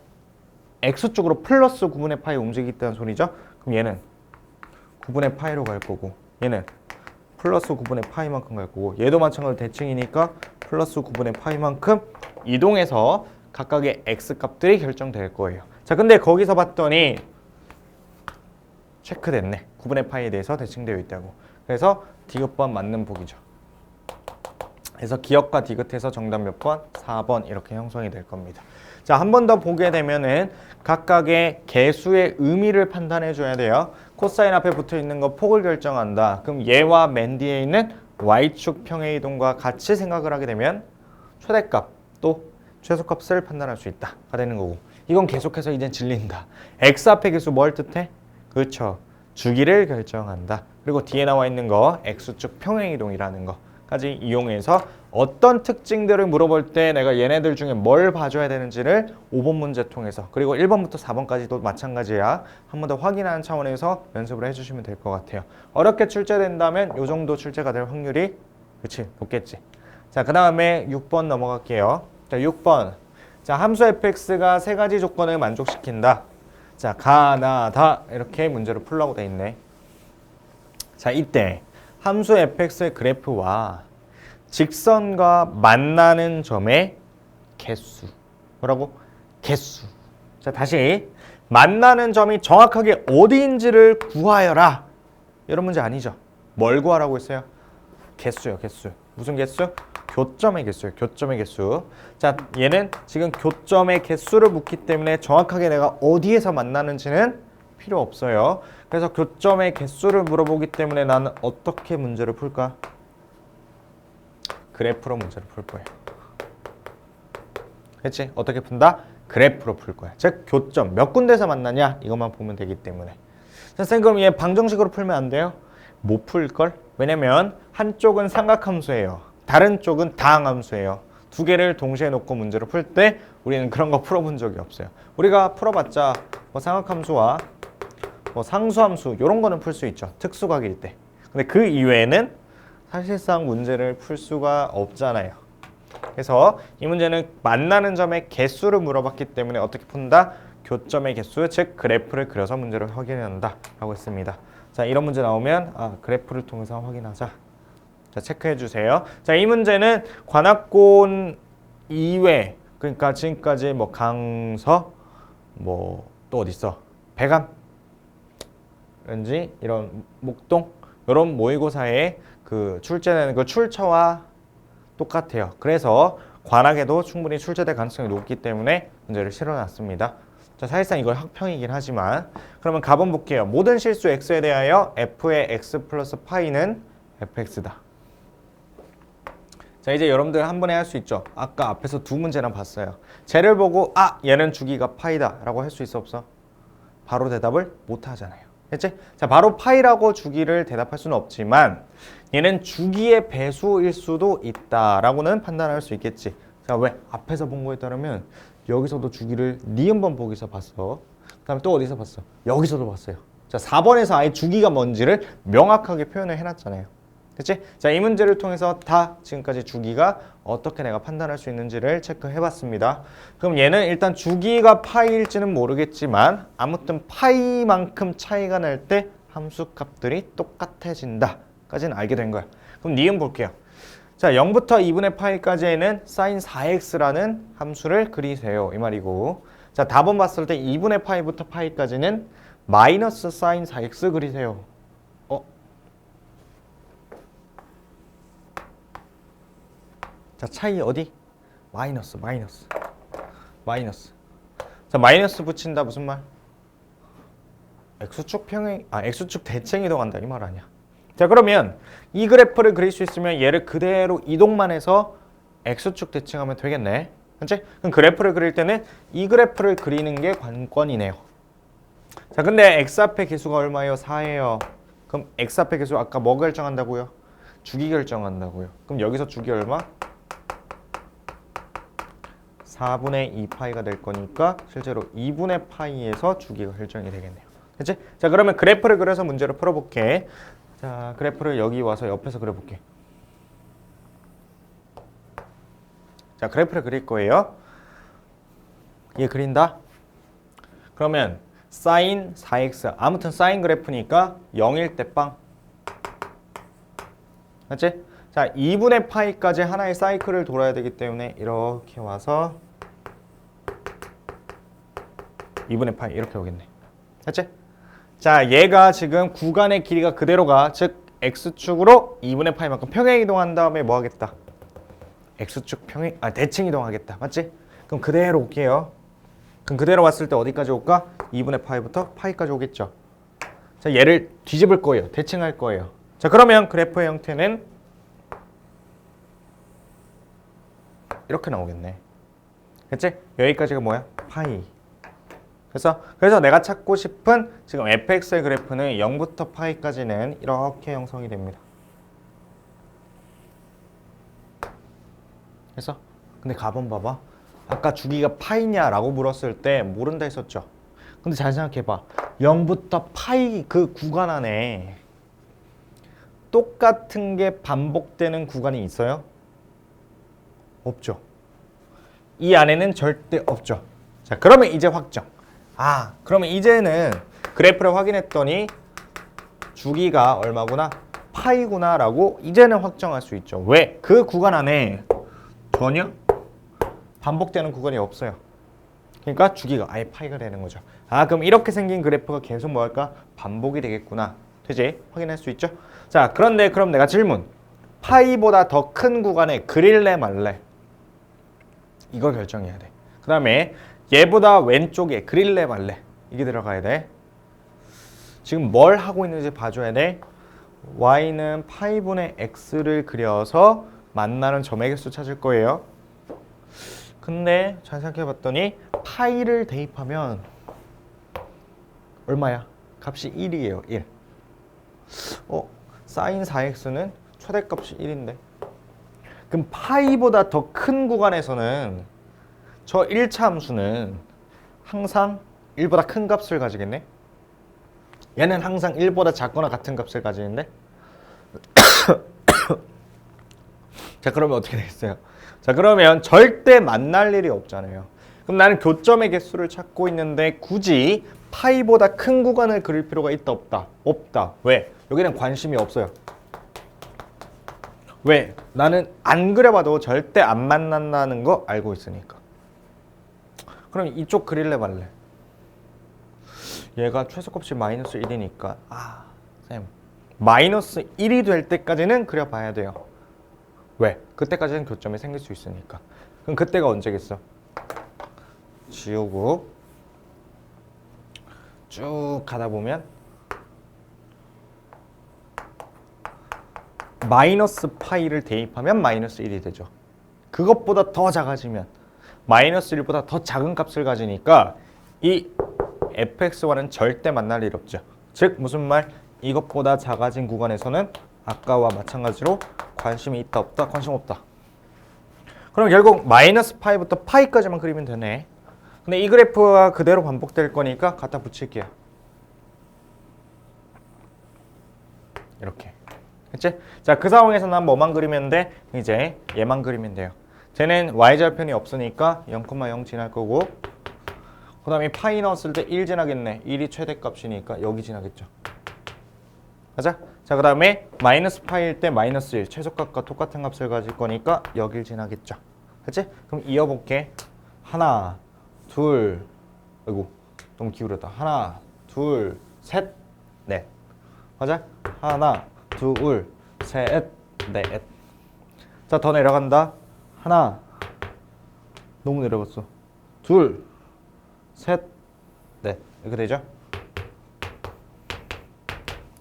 x쪽으로 플러스 9분의 파이 움직이겠다는 소리죠. 그럼 얘는 9분의 파이로 갈 거고 얘는 플러스 9분의 파이만큼 갈 거고 얘도 마찬가지로 대칭이니까 플러스 9분의 파이만큼 이동해서 각각의 x값들이 결정될 거예요. 자, 근데 거기서 봤더니 체크됐네. 9분의 파이에 대해서 대칭되어 있다고. 그래서 디귿번 맞는 보기죠. 그래서 기역과 디귿해서 정답 몇 번? 4번 이렇게 형성이 될 겁니다. 자, 한 번 더 보게 되면은 각각의 개수의 의미를 판단해 줘야 돼요. 코사인 앞에 붙어 있는 거 폭을 결정한다. 그럼 얘와 맨 뒤에 있는 y축 평행 이동과 같이 생각을 하게 되면 최대값 또 최소값을 판단할 수 있다가 되는 거고. 이건 계속해서 이젠 질린다. x 앞의 개수 뭘 뜻해? 그렇죠. 주기를 결정한다. 그리고 뒤에 나와 있는 거 x축 평행 이동이라는 거까지 이용해서 어떤 특징들을 물어볼 때 내가 얘네들 중에 뭘 봐줘야 되는지를 5번 문제 통해서 그리고 1번부터 4번까지도 마찬가지야. 한 번 더 확인하는 차원에서 연습을 해주시면 될 것 같아요. 어렵게 출제된다면 이 정도 출제가 될 확률이 그치 높겠지. 자, 그 다음에 6번 넘어갈게요. 자, 6번. 자, 함수 fx가 세 가지 조건을 만족시킨다. 자, 가나다 이렇게 문제를 풀라고 돼 있네. 자, 이때 함수 fx의 그래프와 직선과 만나는 점의 개수. 뭐라고? 개수. 자, 다시 만나는 점이 정확하게 어디인지를 구하여라. 이런 문제 아니죠. 뭘 구하라고 했어요? 개수요, 개수. 무슨 개수? 교점의 개수요, 교점의 개수. 자, 얘는 지금 교점의 개수를 묻기 때문에 정확하게 내가 어디에서 만나는지는 필요 없어요. 그래서 교점의 개수를 물어보기 때문에 나는 어떻게 문제를 풀까? 그래프로 문제를 풀 거예요. 그렇지? 어떻게 푼다? 그래프로 풀 거야. 즉 교점 몇 군데서 만나냐 이것만 보면 되기 때문에. 선생님 그럼 얘 방정식으로 풀면 안 돼요? 못 풀걸? 왜냐면 한쪽은 삼각함수예요. 다른 쪽은 다항함수예요. 두 개를 동시에 놓고 문제를 풀 때 우리는 그런 거 풀어본 적이 없어요. 우리가 풀어봤자 뭐 삼각함수와 뭐 상수함수 이런 거는 풀 수 있죠. 특수각일 때. 근데 그 이외에는 사실상 문제를 풀 수가 없잖아요. 그래서 이 문제는 만나는 점의 개수를 물어봤기 때문에 어떻게 푼다? 교점의 개수, 즉 그래프를 그려서 문제를 확인한다 라고 했습니다. 자, 이런 문제 나오면 그래프를 통해서 확인하자. 자, 체크해 주세요. 자, 이 문제는 관악곤 이외, 그러니까 지금까지 뭐 강서, 뭐 또 어디 있어? 배감, 왠지 이런 목동 이런 모의고사에 그 출제되는 그 출처와 똑같아요. 그래서 관악에도 충분히 출제될 가능성이 높기 때문에 문제를 실어놨습니다. 자, 사실상 이걸 학평이긴 하지만 그러면 가번 볼게요. 모든 실수 x에 대하여 f의 x 플러스 파이는 fx다. 자, 이제 여러분들 한 번에 할 수 있죠. 아까 앞에서 두 문제나 봤어요. 쟤를 보고 얘는 주기가 파이다 라고 할 수 있어 없어? 바로 대답을 못 하잖아요. 됐지? 자, 바로 파이라고 주기를 대답할 수는 없지만 얘는 주기의 배수일 수도 있다라고는 판단할 수 있겠지. 자, 왜? 앞에서 본 거에 따르면 여기서도 주기를 니은번 보기서 봤어. 그 다음에 또 어디서 봤어? 여기서도 봤어요. 자, 4번에서 아예 주기가 뭔지를 명확하게 표현을 해놨잖아요. 그치? 자, 이 문제를 통해서 다 지금까지 주기가 어떻게 내가 판단할 수 있는지를 체크해 봤습니다. 그럼 얘는 일단 주기가 파이일지는 모르겠지만 아무튼 파이만큼 차이가 날 때 함수 값들이 똑같아진다 까지는 알게 된 거야. 그럼 니은 볼게요. 자, 0부터 2분의 파이까지는 sin 4x라는 함수를 그리세요 이 말이고, 자, 답은 봤을 때 2분의 파이부터 파이까지는 마이너스 sin 4x 그리세요. 자, 차이 어디? 마이너스. 자, 마이너스 붙인다 무슨 말? x축 x축 대칭 이동한다 이 말 아니야. 자, 그러면 이 그래프를 그릴 수 있으면 얘를 그대로 이동만 해서 x축 대칭하면 되겠네. 그치? 그럼 그래프를 그릴 때는 이 그래프를 그리는 게 관건이네요. 자, 근데 x 앞의 개수가 얼마예요? 4예요. 그럼 x 앞의 개수 아까 뭐 결정한다고요? 주기 결정한다고요. 그럼 여기서 주기 얼마? 4분의 2파이가 될 거니까 실제로 2분의 파이에서 주기가 결정이 되겠네요. 그치? 자, 그러면 그래프를 그려서 문제를 풀어볼게. 자, 그래프를 여기 와서 옆에서 그려볼게. 자, 그래프를 그릴 거예요. 얘 그린다? 그러면 sin 4x, 아무튼 사인 그래프니까 0일 때 빵. 맞지? 자, 2분의 파이까지 하나의 사이클을 돌아야 되기 때문에 이렇게 와서 2분의 파이 이렇게 오겠네. 됐지? 자, 얘가 지금 구간의 길이가 그대로 가. 즉 x축으로 2분의 파이만큼 평행 이동한 다음에 뭐 하겠다? x축 대칭 이동하겠다. 맞지? 그럼 그대로 올게요. 그럼 그대로 왔을 때 어디까지 올까? 2분의 파이부터 파이까지 오겠죠. 자, 얘를 뒤집을 거예요. 대칭할 거예요. 자, 그러면 그래프의 형태는 이렇게 나오겠네. 그치? 여기까지가 뭐야? 파이. 그래서 내가 찾고 싶은 지금 fx의 그래프는 0부터 파이까지는 이렇게 형성이 됩니다. 그래서 근데 가본 봐봐. 아까 주기가 파이냐라고 물었을 때 모른다 했었죠. 근데 잘 생각해봐. 0부터 파이 그 구간 안에 똑같은 게 반복되는 구간이 있어요? 없죠. 이 안에는 절대 없죠. 자, 그러면 이제 확정. 그러면 이제는 그래프를 확인했더니 주기가 얼마구나? 파이구나 라고 이제는 확정할 수 있죠. 왜? 그 구간 안에 전혀 반복되는 구간이 없어요. 그러니까 주기가 아예 파이가 되는 거죠. 그럼 이렇게 생긴 그래프가 계속 뭐 할까? 반복이 되겠구나. 되지? 확인할 수 있죠? 자, 그런데 그럼 내가 질문. 파이보다 더 큰 구간에 그릴래 말래? 이걸 결정해야 돼. 그 다음에 얘보다 왼쪽에 그릴래 말래? 이게 들어가야 돼. 지금 뭘 하고 있는지 봐줘야 돼. y는 파이분의 x를 그려서 만나는 점의 개수 찾을 거예요. 근데 잘 생각해봤더니 파이를 대입하면 얼마야? 값이 1이에요. 1. sin 4x는 최대값이 1인데. 그럼 파이보다 더 큰 구간에서는 저 1차 함수는 항상 1보다 큰 값을 가지겠네. 얘는 항상 1보다 작거나 같은 값을 가지는데. 자, 그러면 어떻게 되겠어요? 자, 그러면 절대 만날 일이 없잖아요. 그럼 나는 교점의 개수를 찾고 있는데 굳이 파이보다 큰 구간을 그릴 필요가 있다 없다? 없다. 왜? 여기는 관심이 없어요. 왜? 나는 안 그려봐도 절대 안 만난다는 거 알고 있으니까. 그럼 이쪽 그릴래 말래? 얘가 최소값이 마이너스 1이니까 쌤 마이너스 1이 될 때까지는 그려봐야 돼요. 왜? 그때까지는 교점이 생길 수 있으니까. 그럼 그때가 언제겠어? 지우고 쭉 가다 보면 마이너스 파이를 대입하면 마이너스 1이 되죠. 그것보다 더 작아지면 마이너스 1보다 더 작은 값을 가지니까 이 fx와는 절대 만날 일 없죠. 즉 무슨 말? 이것보다 작아진 구간에서는 아까와 마찬가지로 관심이 있다 없다? 관심 없다. 그럼 결국 마이너스 파이부터 파이까지만 그리면 되네. 근데 이 그래프가 그대로 반복될 거니까 갖다 붙일게요. 이렇게. 그치? 자, 그 상황에서 난 뭐만 그리면 돼? 이제 얘만 그리면 돼요. 쟤는 y절편이 없으니까 0,0 지날 거고, 그 다음에 파이 넣었을 때 1 지나겠네. 1이 최대값이니까 여기 지나겠죠. 맞아? 자, 그 다음에 마이너스 파이일 때 마이너스 1 최소값과 똑같은 값을 가질 거니까 여길 지나겠죠. 그치? 그럼 이어볼게. 하나, 둘, 아이고 너무 기울였다. 하나, 둘, 셋, 넷. 맞아? 하나, 둘, 셋, 넷. 자, 더 내려간다. 하나, 너무 내려갔어. 둘, 셋, 넷. 이렇게 되죠?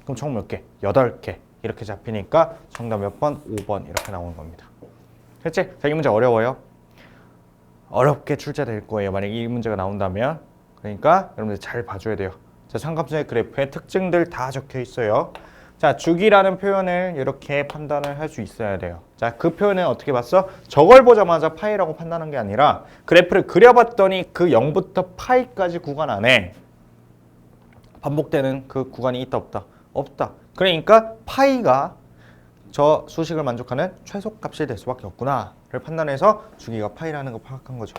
그럼 총 몇 개? 8개. 이렇게 잡히니까 정답 몇 번? 5번 이렇게 나오는 겁니다. 그렇지? 자, 이 문제 어려워요. 어렵게 출제될 거예요. 만약에 이 문제가 나온다면. 그러니까 여러분들 잘 봐줘야 돼요. 자, 삼각형의 그래프의 특징들 다 적혀 있어요. 자, 주기라는 표현을 이렇게 판단을 할 수 있어야 돼요. 자, 그 표현은 어떻게 봤어? 저걸 보자마자 파이라고 판단한 게 아니라 그래프를 그려봤더니 그 0부터 파이까지 구간 안에 반복되는 그 구간이 있다 없다? 없다. 그러니까 파이가 저 수식을 만족하는 최소값이 될 수밖에 없구나를 판단해서 주기가 파이라는 걸 파악한 거죠.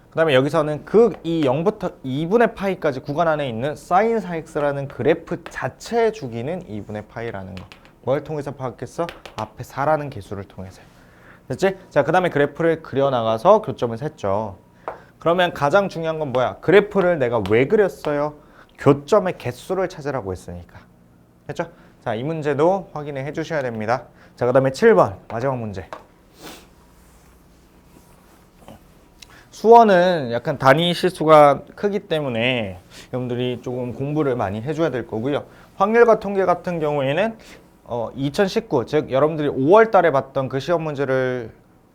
그 다음에 여기서는 이 0부터 2분의 파이까지 구간 안에 있는 사인 4x라는 그래프 자체의 주기는 2분의 파이라는 거. 뭘 통해서 파악했어? 앞에 4라는 개수를 통해서. 됐지? 자, 그 다음에 그래프를 그려나가서 교점을 셌죠. 그러면 가장 중요한 건 뭐야? 그래프를 내가 왜 그렸어요? 교점의 개수를 찾으라고 했으니까. 됐죠? 자, 이 문제도 확인을 해주셔야 됩니다. 자, 그 다음에 7번 마지막 문제. 수원은 약간 단위 실수가 크기 때문에 여러분들이 조금 공부를 많이 해줘야 될 거고요. 확률과 통계 같은 경우에는 2019, 즉 여러분들이 5월 달에 봤던 그 시험 문제를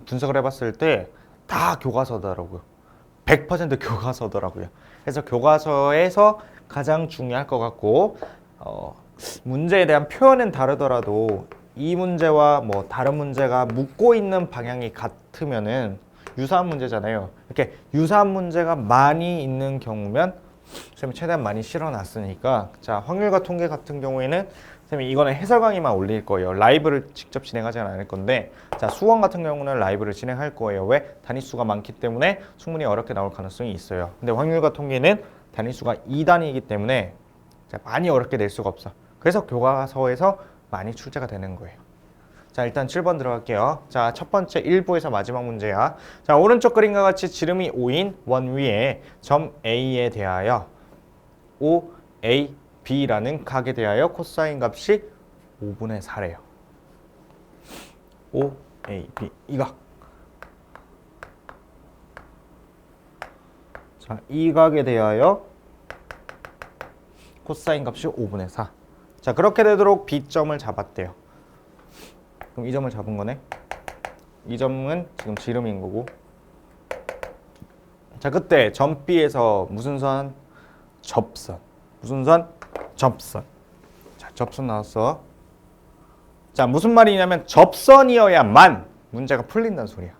분석을 해봤을 때 다 교과서더라고요. 100% 교과서더라고요. 그래서 교과서에서 가장 중요할 것 같고 문제에 대한 표현은 다르더라도 이 문제와 뭐 다른 문제가 묻고 있는 방향이 같으면은 유사한 문제잖아요. 이렇게 유사한 문제가 많이 있는 경우면 선생님이 최대한 많이 실어놨으니까 자, 확률과 통계 같은 경우에는 선생님이 이거는 해설 강의만 올릴 거예요. 라이브를 직접 진행하지는 않을 건데 자, 수원 같은 경우는 라이브를 진행할 거예요. 왜? 단위수가 많기 때문에 충분히 어렵게 나올 가능성이 있어요. 근데 확률과 통계는 단위수가 2단위이기 때문에 자, 많이 어렵게 낼 수가 없어. 그래서 교과서에서 많이 출제가 되는 거예요. 자, 일단 7번 들어갈게요. 자, 첫 번째 1부에서 마지막 문제야. 자, 오른쪽 그림과 같이 지름이 5인 원 위에 점 A에 대하여 OAB라는 각에 대하여 코사인 값이 5분의 4래요. OAB 이 각. 자, 이 각에 대하여 코사인 값이 5분의 4. 자, 그렇게 되도록 B점을 잡았대요. 그럼 이 점을 잡은 거네. 이 점은 지금 지름인 거고. 자, 그때 점 B에서 무슨 선? 접선. 무슨 선? 접선. 자, 접선 나왔어. 자, 무슨 말이냐면 접선이어야만 문제가 풀린다는 소리야.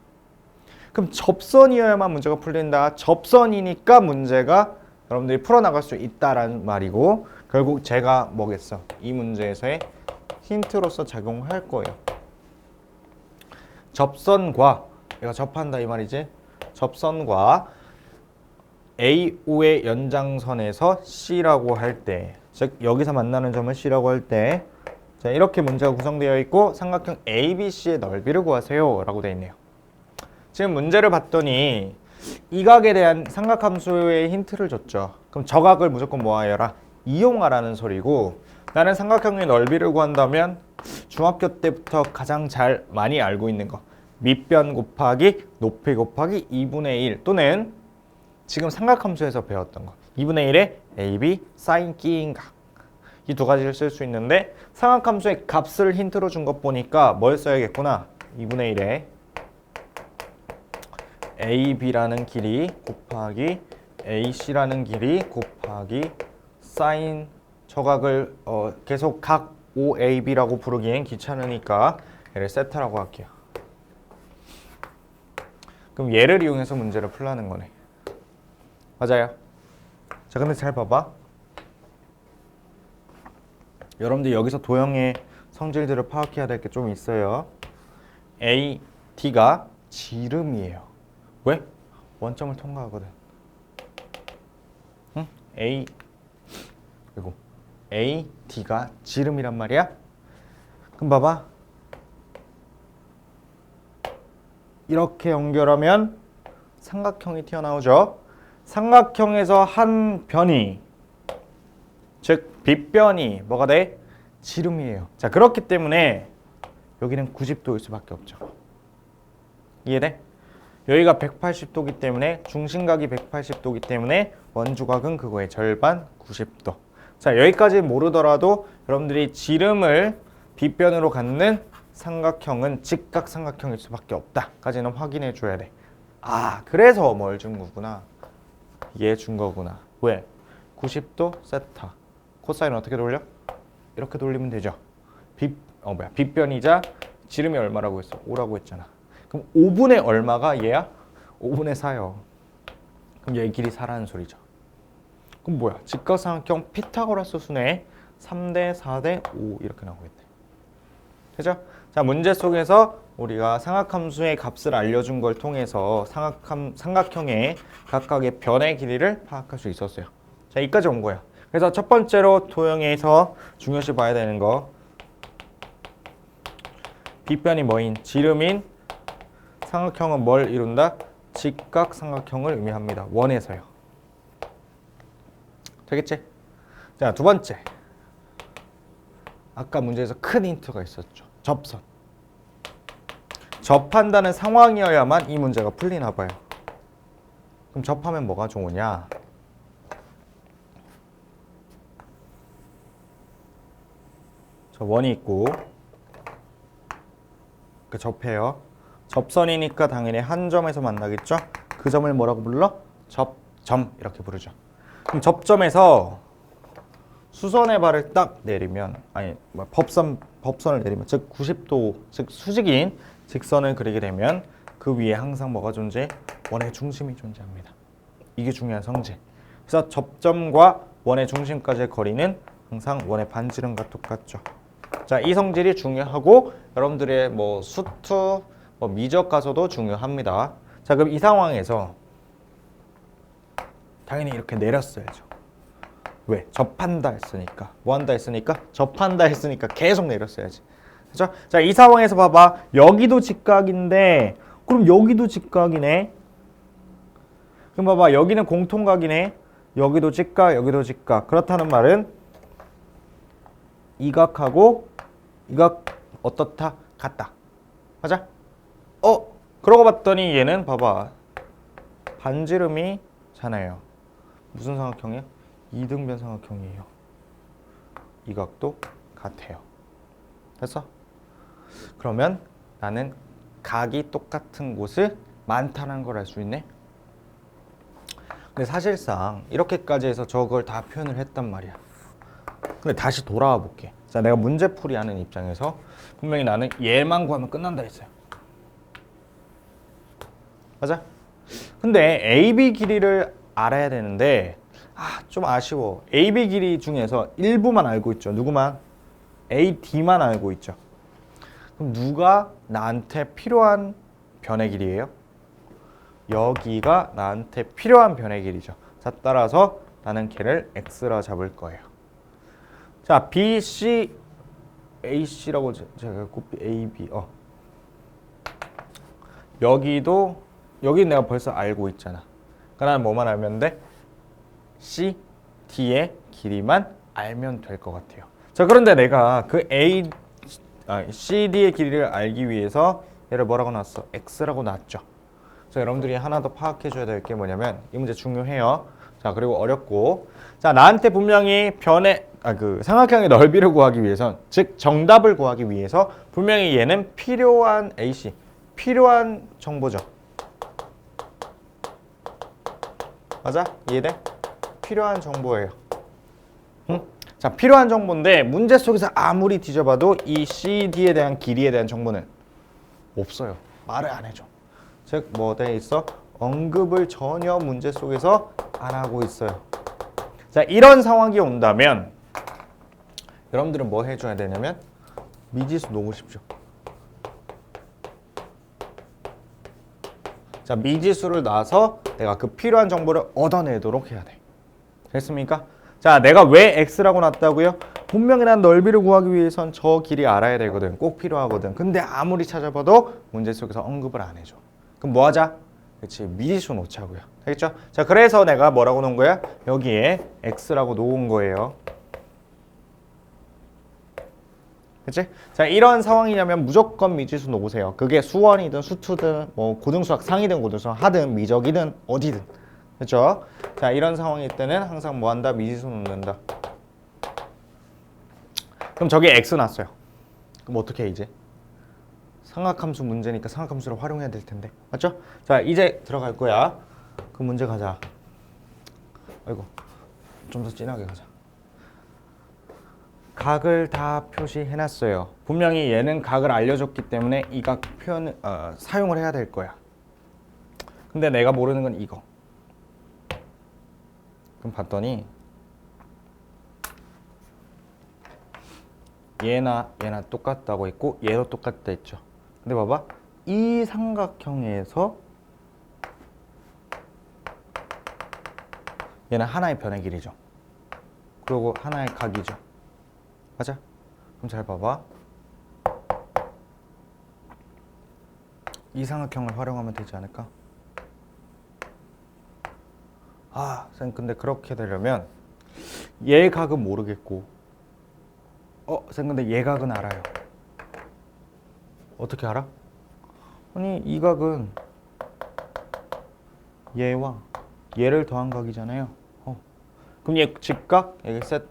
그럼 접선이어야만 문제가 풀린다. 접선이니까 문제가 여러분들이 풀어나갈 수 있다라는 말이고 결국 제가 뭐겠어? 이 문제에서의 힌트로서 작용할 거예요. 접선과 얘가 접한다 이 말이지. 접선과 AO의 연장선에서 C라고 할 때, 즉 여기서 만나는 점을 C라고 할 때, 자, 이렇게 문제가 구성되어 있고 삼각형 ABC의 넓이를 구하세요 라고 되어 있네요. 지금 문제를 봤더니 이 각에 대한 삼각함수의 힌트를 줬죠. 그럼 저 각을 무조건 뭐 하여라? 이용하라는 소리고 나는 삼각형의 넓이를 구한다면 중학교 때부터 가장 잘 많이 알고 있는 거 밑변 곱하기 높이 곱하기 2분의 1 또는 지금 삼각함수에서 배웠던 거 2분의 1의 AB 사인 끼인 각 이 두 가지를 쓸 수 있는데 삼각함수의 값을 힌트로 준 것 보니까 뭘 써야겠구나 2분의 1의 AB라는 길이 곱하기 AC라는 길이 곱하기 사인 저각을 계속 각 OAB라고 부르기엔 귀찮으니까 얘를 세타라고 할게요. 그럼 얘를 이용해서 문제를 풀라는 거네. 맞아요. 자, 근데 잘 봐봐. 여러분들 여기서 도형의 성질들을 파악해야 될 게 좀 있어요. A, D가 지름이에요. 왜? 원점을 통과하거든. 응? A, 그리고 A, D가 지름이란 말이야. 그럼 봐봐. 이렇게 연결하면 삼각형이 튀어나오죠. 삼각형에서 한 변이, 즉 빗변이 뭐가 돼? 지름이에요. 자, 그렇기 때문에 여기는 90도일 수밖에 없죠. 이해돼? 여기가 180도기 때문에 중심각이 180도기 때문에 원주각은 그거의 절반 90도. 자, 여기까지 모르더라도 여러분들이 지름을 빗변으로 갖는 삼각형은 직각 삼각형일 수밖에 없다까지는 확인해 줘야 돼. 아, 그래서 뭘 준 거구나. 얘 준 거구나. 왜? 90도 세타. 코사인 어떻게 돌려? 이렇게 돌리면 되죠. 빗변이자 지름이 얼마라고 했어? 5라고 했잖아. 그럼 5분의 얼마가 얘야? 5분의 4요. 그럼 얘 길이 4라는 소리죠. 그럼 뭐야? 직각삼각형 피타고라스 순에 3대 4대 5 이렇게 나오겠네. 되죠? 자, 문제 속에서 우리가 삼각함수의 값을 알려준 걸 통해서 삼각형의 각각의 변의 길이를 파악할 수 있었어요. 자, 여기까지 온 거야. 그래서 첫 번째로 도형에서 중요시 봐야 되는 거, 빗변이 뭐인? 지름인 삼각형은 뭘 이룬다? 직각 삼각형을 의미합니다. 원에서요. 되겠지? 자, 두 번째. 아까 문제에서 큰 힌트가 있었죠. 접선. 접한다는 상황이어야만 이 문제가 풀리나 봐요. 그럼 접하면 뭐가 좋으냐? 저 원이 있고 그 접해요. 접선이니까 당연히 한 점에서 만나겠죠? 그 점을 뭐라고 불러? 접점 이렇게 부르죠. 그럼 접점에서 수선의 발을 딱 내리면, 아니 법선을 내리면, 즉 90도, 즉 수직인 직선을 그리게 되면 그 위에 항상 뭐가 존재해? 원의 중심이 존재합니다. 이게 중요한 성질. 그래서 접점과 원의 중심까지의 거리는 항상 원의 반지름과 똑같죠. 자, 이 성질이 중요하고 여러분들의 뭐 수투, 뭐 미적 가서도 중요합니다. 자, 그럼 이 상황에서 당연히 이렇게 내렸어야죠. 왜? 접한다 했으니까. 뭐 한다 했으니까? 접한다 했으니까 계속 내렸어야지. 그렇죠? 자, 이 상황에서 봐봐. 여기도 직각인데 그럼 여기도 직각이네. 그럼 봐봐. 여기는 공통각이네. 여기도 직각, 여기도 직각. 그렇다는 말은 이 각하고 이 각 어떻다? 같다. 맞아? 그러고 봤더니 얘는 봐봐. 반지름이잖아요. 무슨 삼각형이야? 이등변 삼각형이에요. 이 각도 같아요. 됐어? 그러면 나는 각이 똑같은 곳을 많다는 걸 알 수 있네. 근데 사실상 이렇게까지 해서 저걸 다 표현을 했단 말이야. 근데 다시 돌아와 볼게. 자, 내가 문제풀이 하는 입장에서 분명히 나는 얘만 구하면 끝난다 했어요. 맞아? 근데 AB 길이를 알아야 되는데 좀 아쉬워. AB 길이 중에서 일부만 알고 있죠. 누구만? AD만 알고 있죠. 그럼 누가 나한테 필요한 변의 길이에요? 여기가 나한테 필요한 변의 길이죠. 자, 따라서 나는 걔를 X라 잡을 거예요. 자, BC, AC라고 제가 곱비 AB. 여기 내가 벌써 알고 있잖아. 그러니까 나는 뭐만 알면 돼? C, D의 길이만 알면 될 것 같아요. 자, 그런데 내가 그 CD의 길이를 알기 위해서 얘를 뭐라고 놨어? X라고 놨죠. 자, 여러분들이 하나 더 파악해 줘야 될 게 뭐냐면 이 문제 중요해요. 자, 그리고 어렵고. 자, 나한테 분명히 삼각형의 넓이를 구하기 위해선, 즉 정답을 구하기 위해서 분명히 얘는 필요한 AC, 필요한 정보죠. 맞아? 이해돼? 필요한 정보예요. 응? 자, 필요한 정보인데 문제 속에서 아무리 뒤져봐도 이 CD에 대한 길이에 대한 정보는 없어요. 말을 안 해줘. 즉, 뭐 돼 있어? 언급을 전혀 문제 속에서 안 하고 있어요. 자, 이런 상황이 온다면 여러분들은 뭐 해줘야 되냐면 미지수 놓으십시오. 자, 미지수를 놔서 내가 그 필요한 정보를 얻어내도록 해야 돼. 됐습니까? 자, 내가 왜 x라고 놨다고요? 분명이란 넓이를 구하기 위해선 저 길이 알아야 되거든. 꼭 필요하거든. 근데 아무리 찾아봐도 문제 속에서 언급을 안 해줘. 그럼 뭐 하자? 그렇지, 미지수 놓자고요. 알겠죠? 자, 그래서 내가 뭐라고 놓은 거야? 여기에 x라고 놓은 거예요. 그치? 자, 이런 상황이냐면 무조건 미지수 놓으세요. 그게 수원이든 수투든 뭐 고등수학 상이든 고등수학 하든 미적이든 어디든. 그렇죠? 자, 이런 상황일 때는 항상 뭐 한다? 미지수 놓는다. 그럼 저기 x 났어요. 그럼 어떻게 해 이제? 삼각함수 문제니까 삼각함수를 활용해야 될 텐데. 맞죠? 자, 이제 들어갈 거야. 그 문제 가자. 아이고, 좀 더 진하게 가자. 각을 다 표시해놨어요. 분명히 얘는 각을 알려줬기 때문에 이 각 표현 사용을 해야 될 거야. 근데 내가 모르는 건 이거. 그럼 봤더니 얘나 똑같다고 했고 얘도 똑같다 했죠. 근데 봐봐, 이 삼각형에서 얘는 하나의 변의 길이죠. 그리고 하나의 각이죠. 맞아? 그럼 잘 봐봐. 이 삼각형을 활용하면 되지 않을까? 아, 쌤 근데 그렇게 되려면 얘 각은 모르겠고 쌤 근데 얘 각은 알아요. 어떻게 알아? 아니 이 각은 얘와 얘를 더한 각이잖아요. 그럼 얘 직각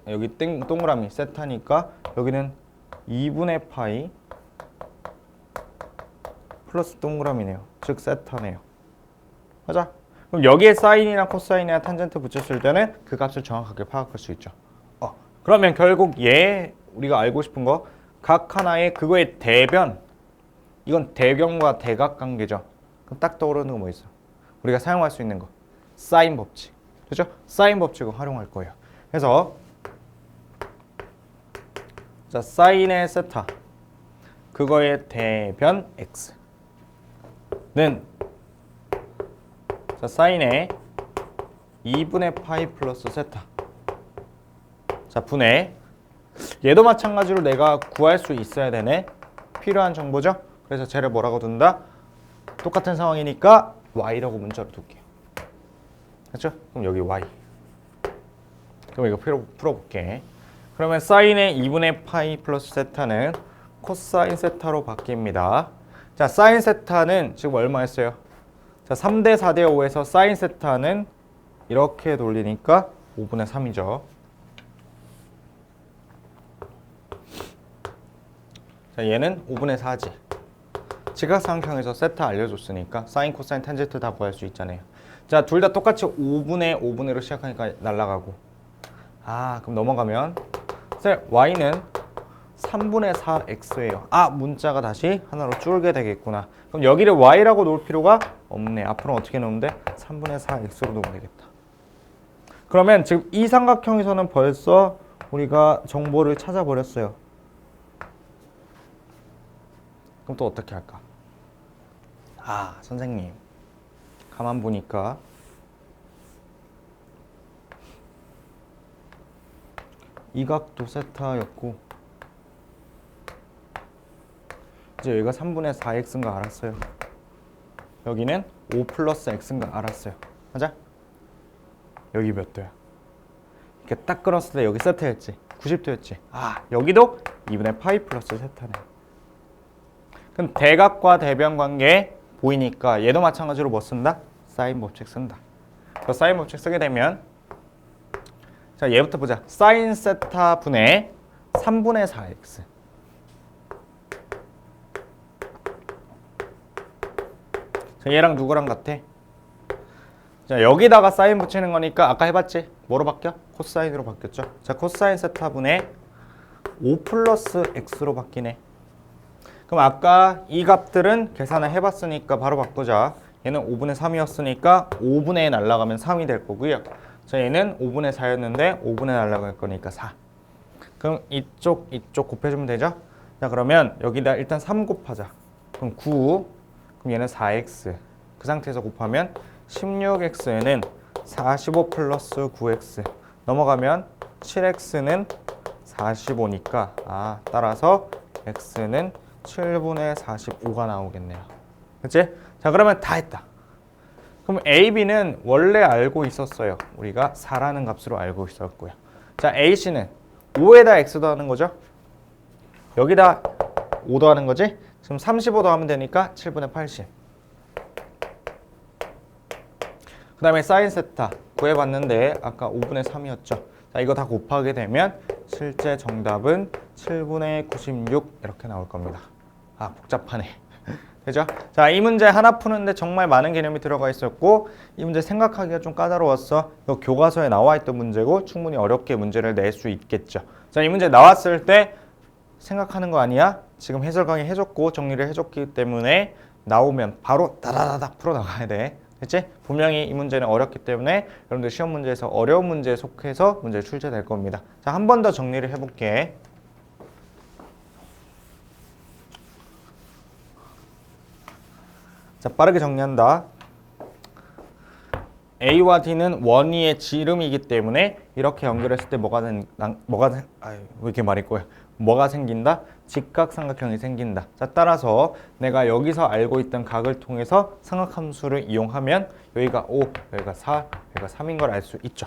여기 동그라미 세타니까 여기는 2분의 파이 플러스 동그라미네요. 즉 세타네요. 맞아? 그럼 여기에 사인이나 코사인이나 탄젠트 붙였을 때는 그 값을 정확하게 파악할 수 있죠. 그러면 결국 얘 우리가 알고 싶은 거 각 하나의 그거의 대변, 이건 대변과 대각 관계죠. 그럼 딱 떠오르는 거 뭐 있어? 우리가 사용할 수 있는 거 사인 법칙. 그렇죠? 사인 법칙을 활용할 거예요. 그래서 자, 사인의 세타 그거의 대변 x는 자, 사인의 2분의 파이 플러스 세타. 자, 분의 얘도 마찬가지로 내가 구할 수 있어야 되네. 필요한 정보죠. 그래서 쟤를 뭐라고 둔다? 똑같은 상황이니까 y라고 문자로 둘게요. 그렇죠? 그럼 여기 y. 그럼 이거 풀어볼게. 그러면 사인의 2분의 파이 플러스 세타는 코사인 세타로 바뀝니다. 자, 사인 세타는 지금 얼마였어요? 자, 3대 4대 5에서 사인 세타는 이렇게 돌리니까 5분의 3이죠. 자, 얘는 5분의 4지. 직각삼각형에서 세타 알려줬으니까 사인, 코사인, 탄젠트 다 구할 수 있잖아요. 자, 둘 다 똑같이 5분의 시작하니까 날라가고. 그럼 넘어가면 쌤, y는 3분의 4x예요. 문자가 다시 하나로 줄게 되겠구나. 그럼 여기를 y라고 놓을 필요가 없네. 앞으로 어떻게 놓으면 돼? 3분의 4x로 놓으면 되겠다. 그러면 지금 이 삼각형에서는 벌써 우리가 정보를 찾아버렸어요. 그럼 또 어떻게 할까? 선생님 가만 보니까 이 각도 세타였고 이제 여기가 3분의 4x인 거 알았어요. 여기는 5 플러스 x인 거 알았어요. 맞아? 여기 몇 도야? 이렇게 딱 끊었을 때 여기 세타였지. 90도였지. 여기도 2분의 파이 플러스 세타네. 그럼 대각과 대변 관계 보이니까 얘도 마찬가지로 뭐 쓴다? 사인 법칙 쓴다. 그래서 사인 법칙 쓰게 되면 자, 얘부터 보자. 사인 세타 분의 3분의 4x. 자, 얘랑 누구랑 같아? 자, 여기다가 사인 붙이는 거니까 아까 해봤지? 뭐로 바뀌어? 코사인으로 바뀌었죠. 자, 코사인 세타 분의 5 플러스 x로 바뀌네. 그럼 아까 이 값들은 계산을 해봤으니까 바로 바꾸자. 얘는 5분의 3이었으니까 5분의 날라가면 3이 될 거고요. 자, 얘는 5분의 4였는데 5분의 날라갈 거니까 4. 그럼 이쪽 곱해주면 되죠? 자, 그러면 여기다 일단 3 곱하자. 그럼 9, 그럼 얘는 4x. 그 상태에서 곱하면 16x는 45 플러스 9x. 넘어가면 7x는 45니까 따라서 x는 7분의 45가 나오겠네요. 그치? 자, 그러면 다 했다. 그럼 a, b는 원래 알고 있었어요. 우리가 4라는 값으로 알고 있었고요. 자, a, c는 5에다 x 더하는 거죠. 여기다 5 더하는 거지. 지금 35 더하면 되니까 7분의 80. 그 다음에 사인 세타 구해봤는데 아까 5분의 3이었죠. 자, 이거 다 곱하게 되면 실제 정답은 7분의 96 이렇게 나올 겁니다. 복잡하네. 되죠? 자, 이 문제 하나 푸는데 정말 많은 개념이 들어가 있었고 이 문제 생각하기가 좀 까다로웠어. 이거 교과서에 나와 있던 문제고 충분히 어렵게 문제를 낼 수 있겠죠. 자, 이 문제 나왔을 때 생각하는 거 아니야? 지금 해설 강의 해줬고 정리를 해줬기 때문에 나오면 바로 다다다닥 풀어나가야 돼. 됐지? 분명히 이 문제는 어렵기 때문에 여러분들 시험 문제에서 어려운 문제에 속해서 문제 출제될 겁니다. 자, 한 번 더 정리를 해볼게. 자, 빠르게 정리한다. A와 D는 원위의 지름이기 때문에 이렇게 연결했을 때 왜 이렇게 말이 꼬여? 뭐가 생긴다? 직각삼각형이 생긴다. 자, 따라서 내가 여기서 알고 있던 각을 통해서 삼각함수를 이용하면 여기가 5, 여기가 4, 여기가 3인 걸 알 수 있죠.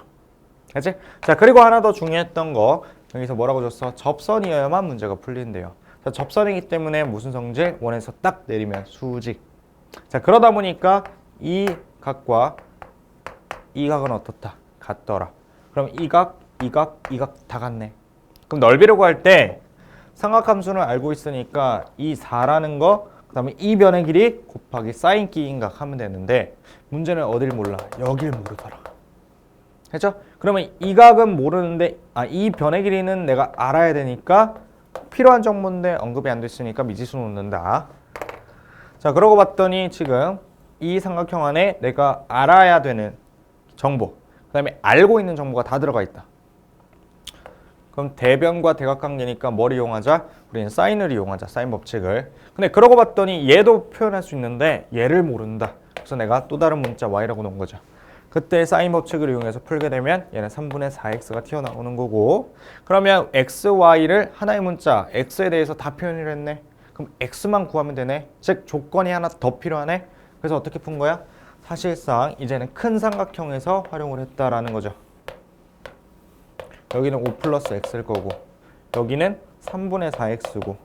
알지? 자, 그리고 하나 더 중요했던 거 여기서 뭐라고 줬어? 접선이어야만 문제가 풀린대요. 자, 접선이기 때문에 무슨 성질? 원에서 딱 내리면 수직. 자, 그러다 보니까 이 각과 이 각은 어떻다? 같더라. 그럼 이 각, 이 각, 이 각 다 같네. 그럼 넓이를 구할 때 삼각함수는 알고 있으니까 이 4라는 거, 그 다음에 이 변의 길이 곱하기 사인 끼인각 하면 되는데 문제는 어딜 몰라? 여길 모르더라. 됐죠? 그러면 이 각은 모르는데 이 변의 길이는 내가 알아야 되니까 필요한 정보인데 언급이 안 됐으니까 미지수 놓는다. 자, 그러고 봤더니 지금 이 삼각형 안에 내가 알아야 되는 정보, 그 다음에 알고 있는 정보가 다 들어가 있다. 그럼 대변과 대각관계니까 뭘 이용하자? 우리는 사인을 이용하자. 사인 법칙을. 근데 그러고 봤더니 얘도 표현할 수 있는데 얘를 모른다. 그래서 내가 또 다른 문자 y라고 놓은 거죠. 그때 사인 법칙을 이용해서 풀게 되면 얘는 3분의 4x가 튀어나오는 거고, 그러면 x, y를 하나의 문자 x에 대해서 다 표현을 했네. 그럼 x만 구하면 되네. 즉 조건이 하나 더 필요하네. 그래서 어떻게 푼 거야? 사실상 이제는 큰 삼각형에서 활용을 했다라는 거죠. 여기는 5 플러스 x일 거고 여기는 3분의 4x고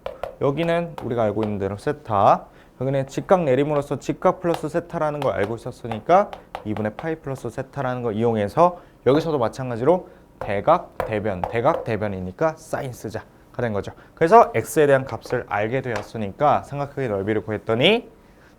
여기는 우리가 알고 있는 대로 세타, 여기는 직각 내림으로써 직각 플러스 세타라는 걸 알고 있었으니까 2분의 파이 플러스 세타라는 걸 이용해서 여기서도 마찬가지로 대각, 대변, 대각, 대변이니까 사인 쓰자 가 된 거죠. 그래서 x에 대한 값을 알게 되었으니까 삼각형의 넓이를 구했더니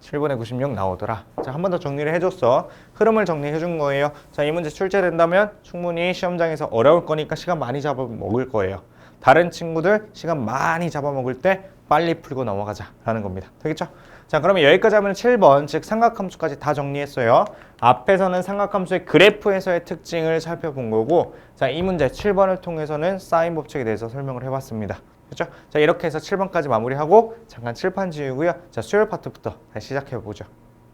7분의 96 나오더라. 자, 한 번 더 정리를 해줬어. 흐름을 정리해 준 거예요. 자, 이 문제 출제된다면 충분히 시험장에서 어려울 거니까 시간 많이 잡아먹을 거예요. 다른 친구들 시간 많이 잡아먹을 때 빨리 풀고 넘어가자 라는 겁니다. 되겠죠? 자, 그러면 여기까지 하면 7번, 즉 삼각함수까지 다 정리했어요. 앞에서는 삼각함수의 그래프에서의 특징을 살펴본 거고, 자, 이 문제 7번을 통해서는 사인 법칙에 대해서 설명을 해봤습니다. 그렇죠? 자, 이렇게 해서 7번까지 마무리하고 잠깐 칠판 지우고요. 자, 수열 파트부터 다시 시작해 보죠.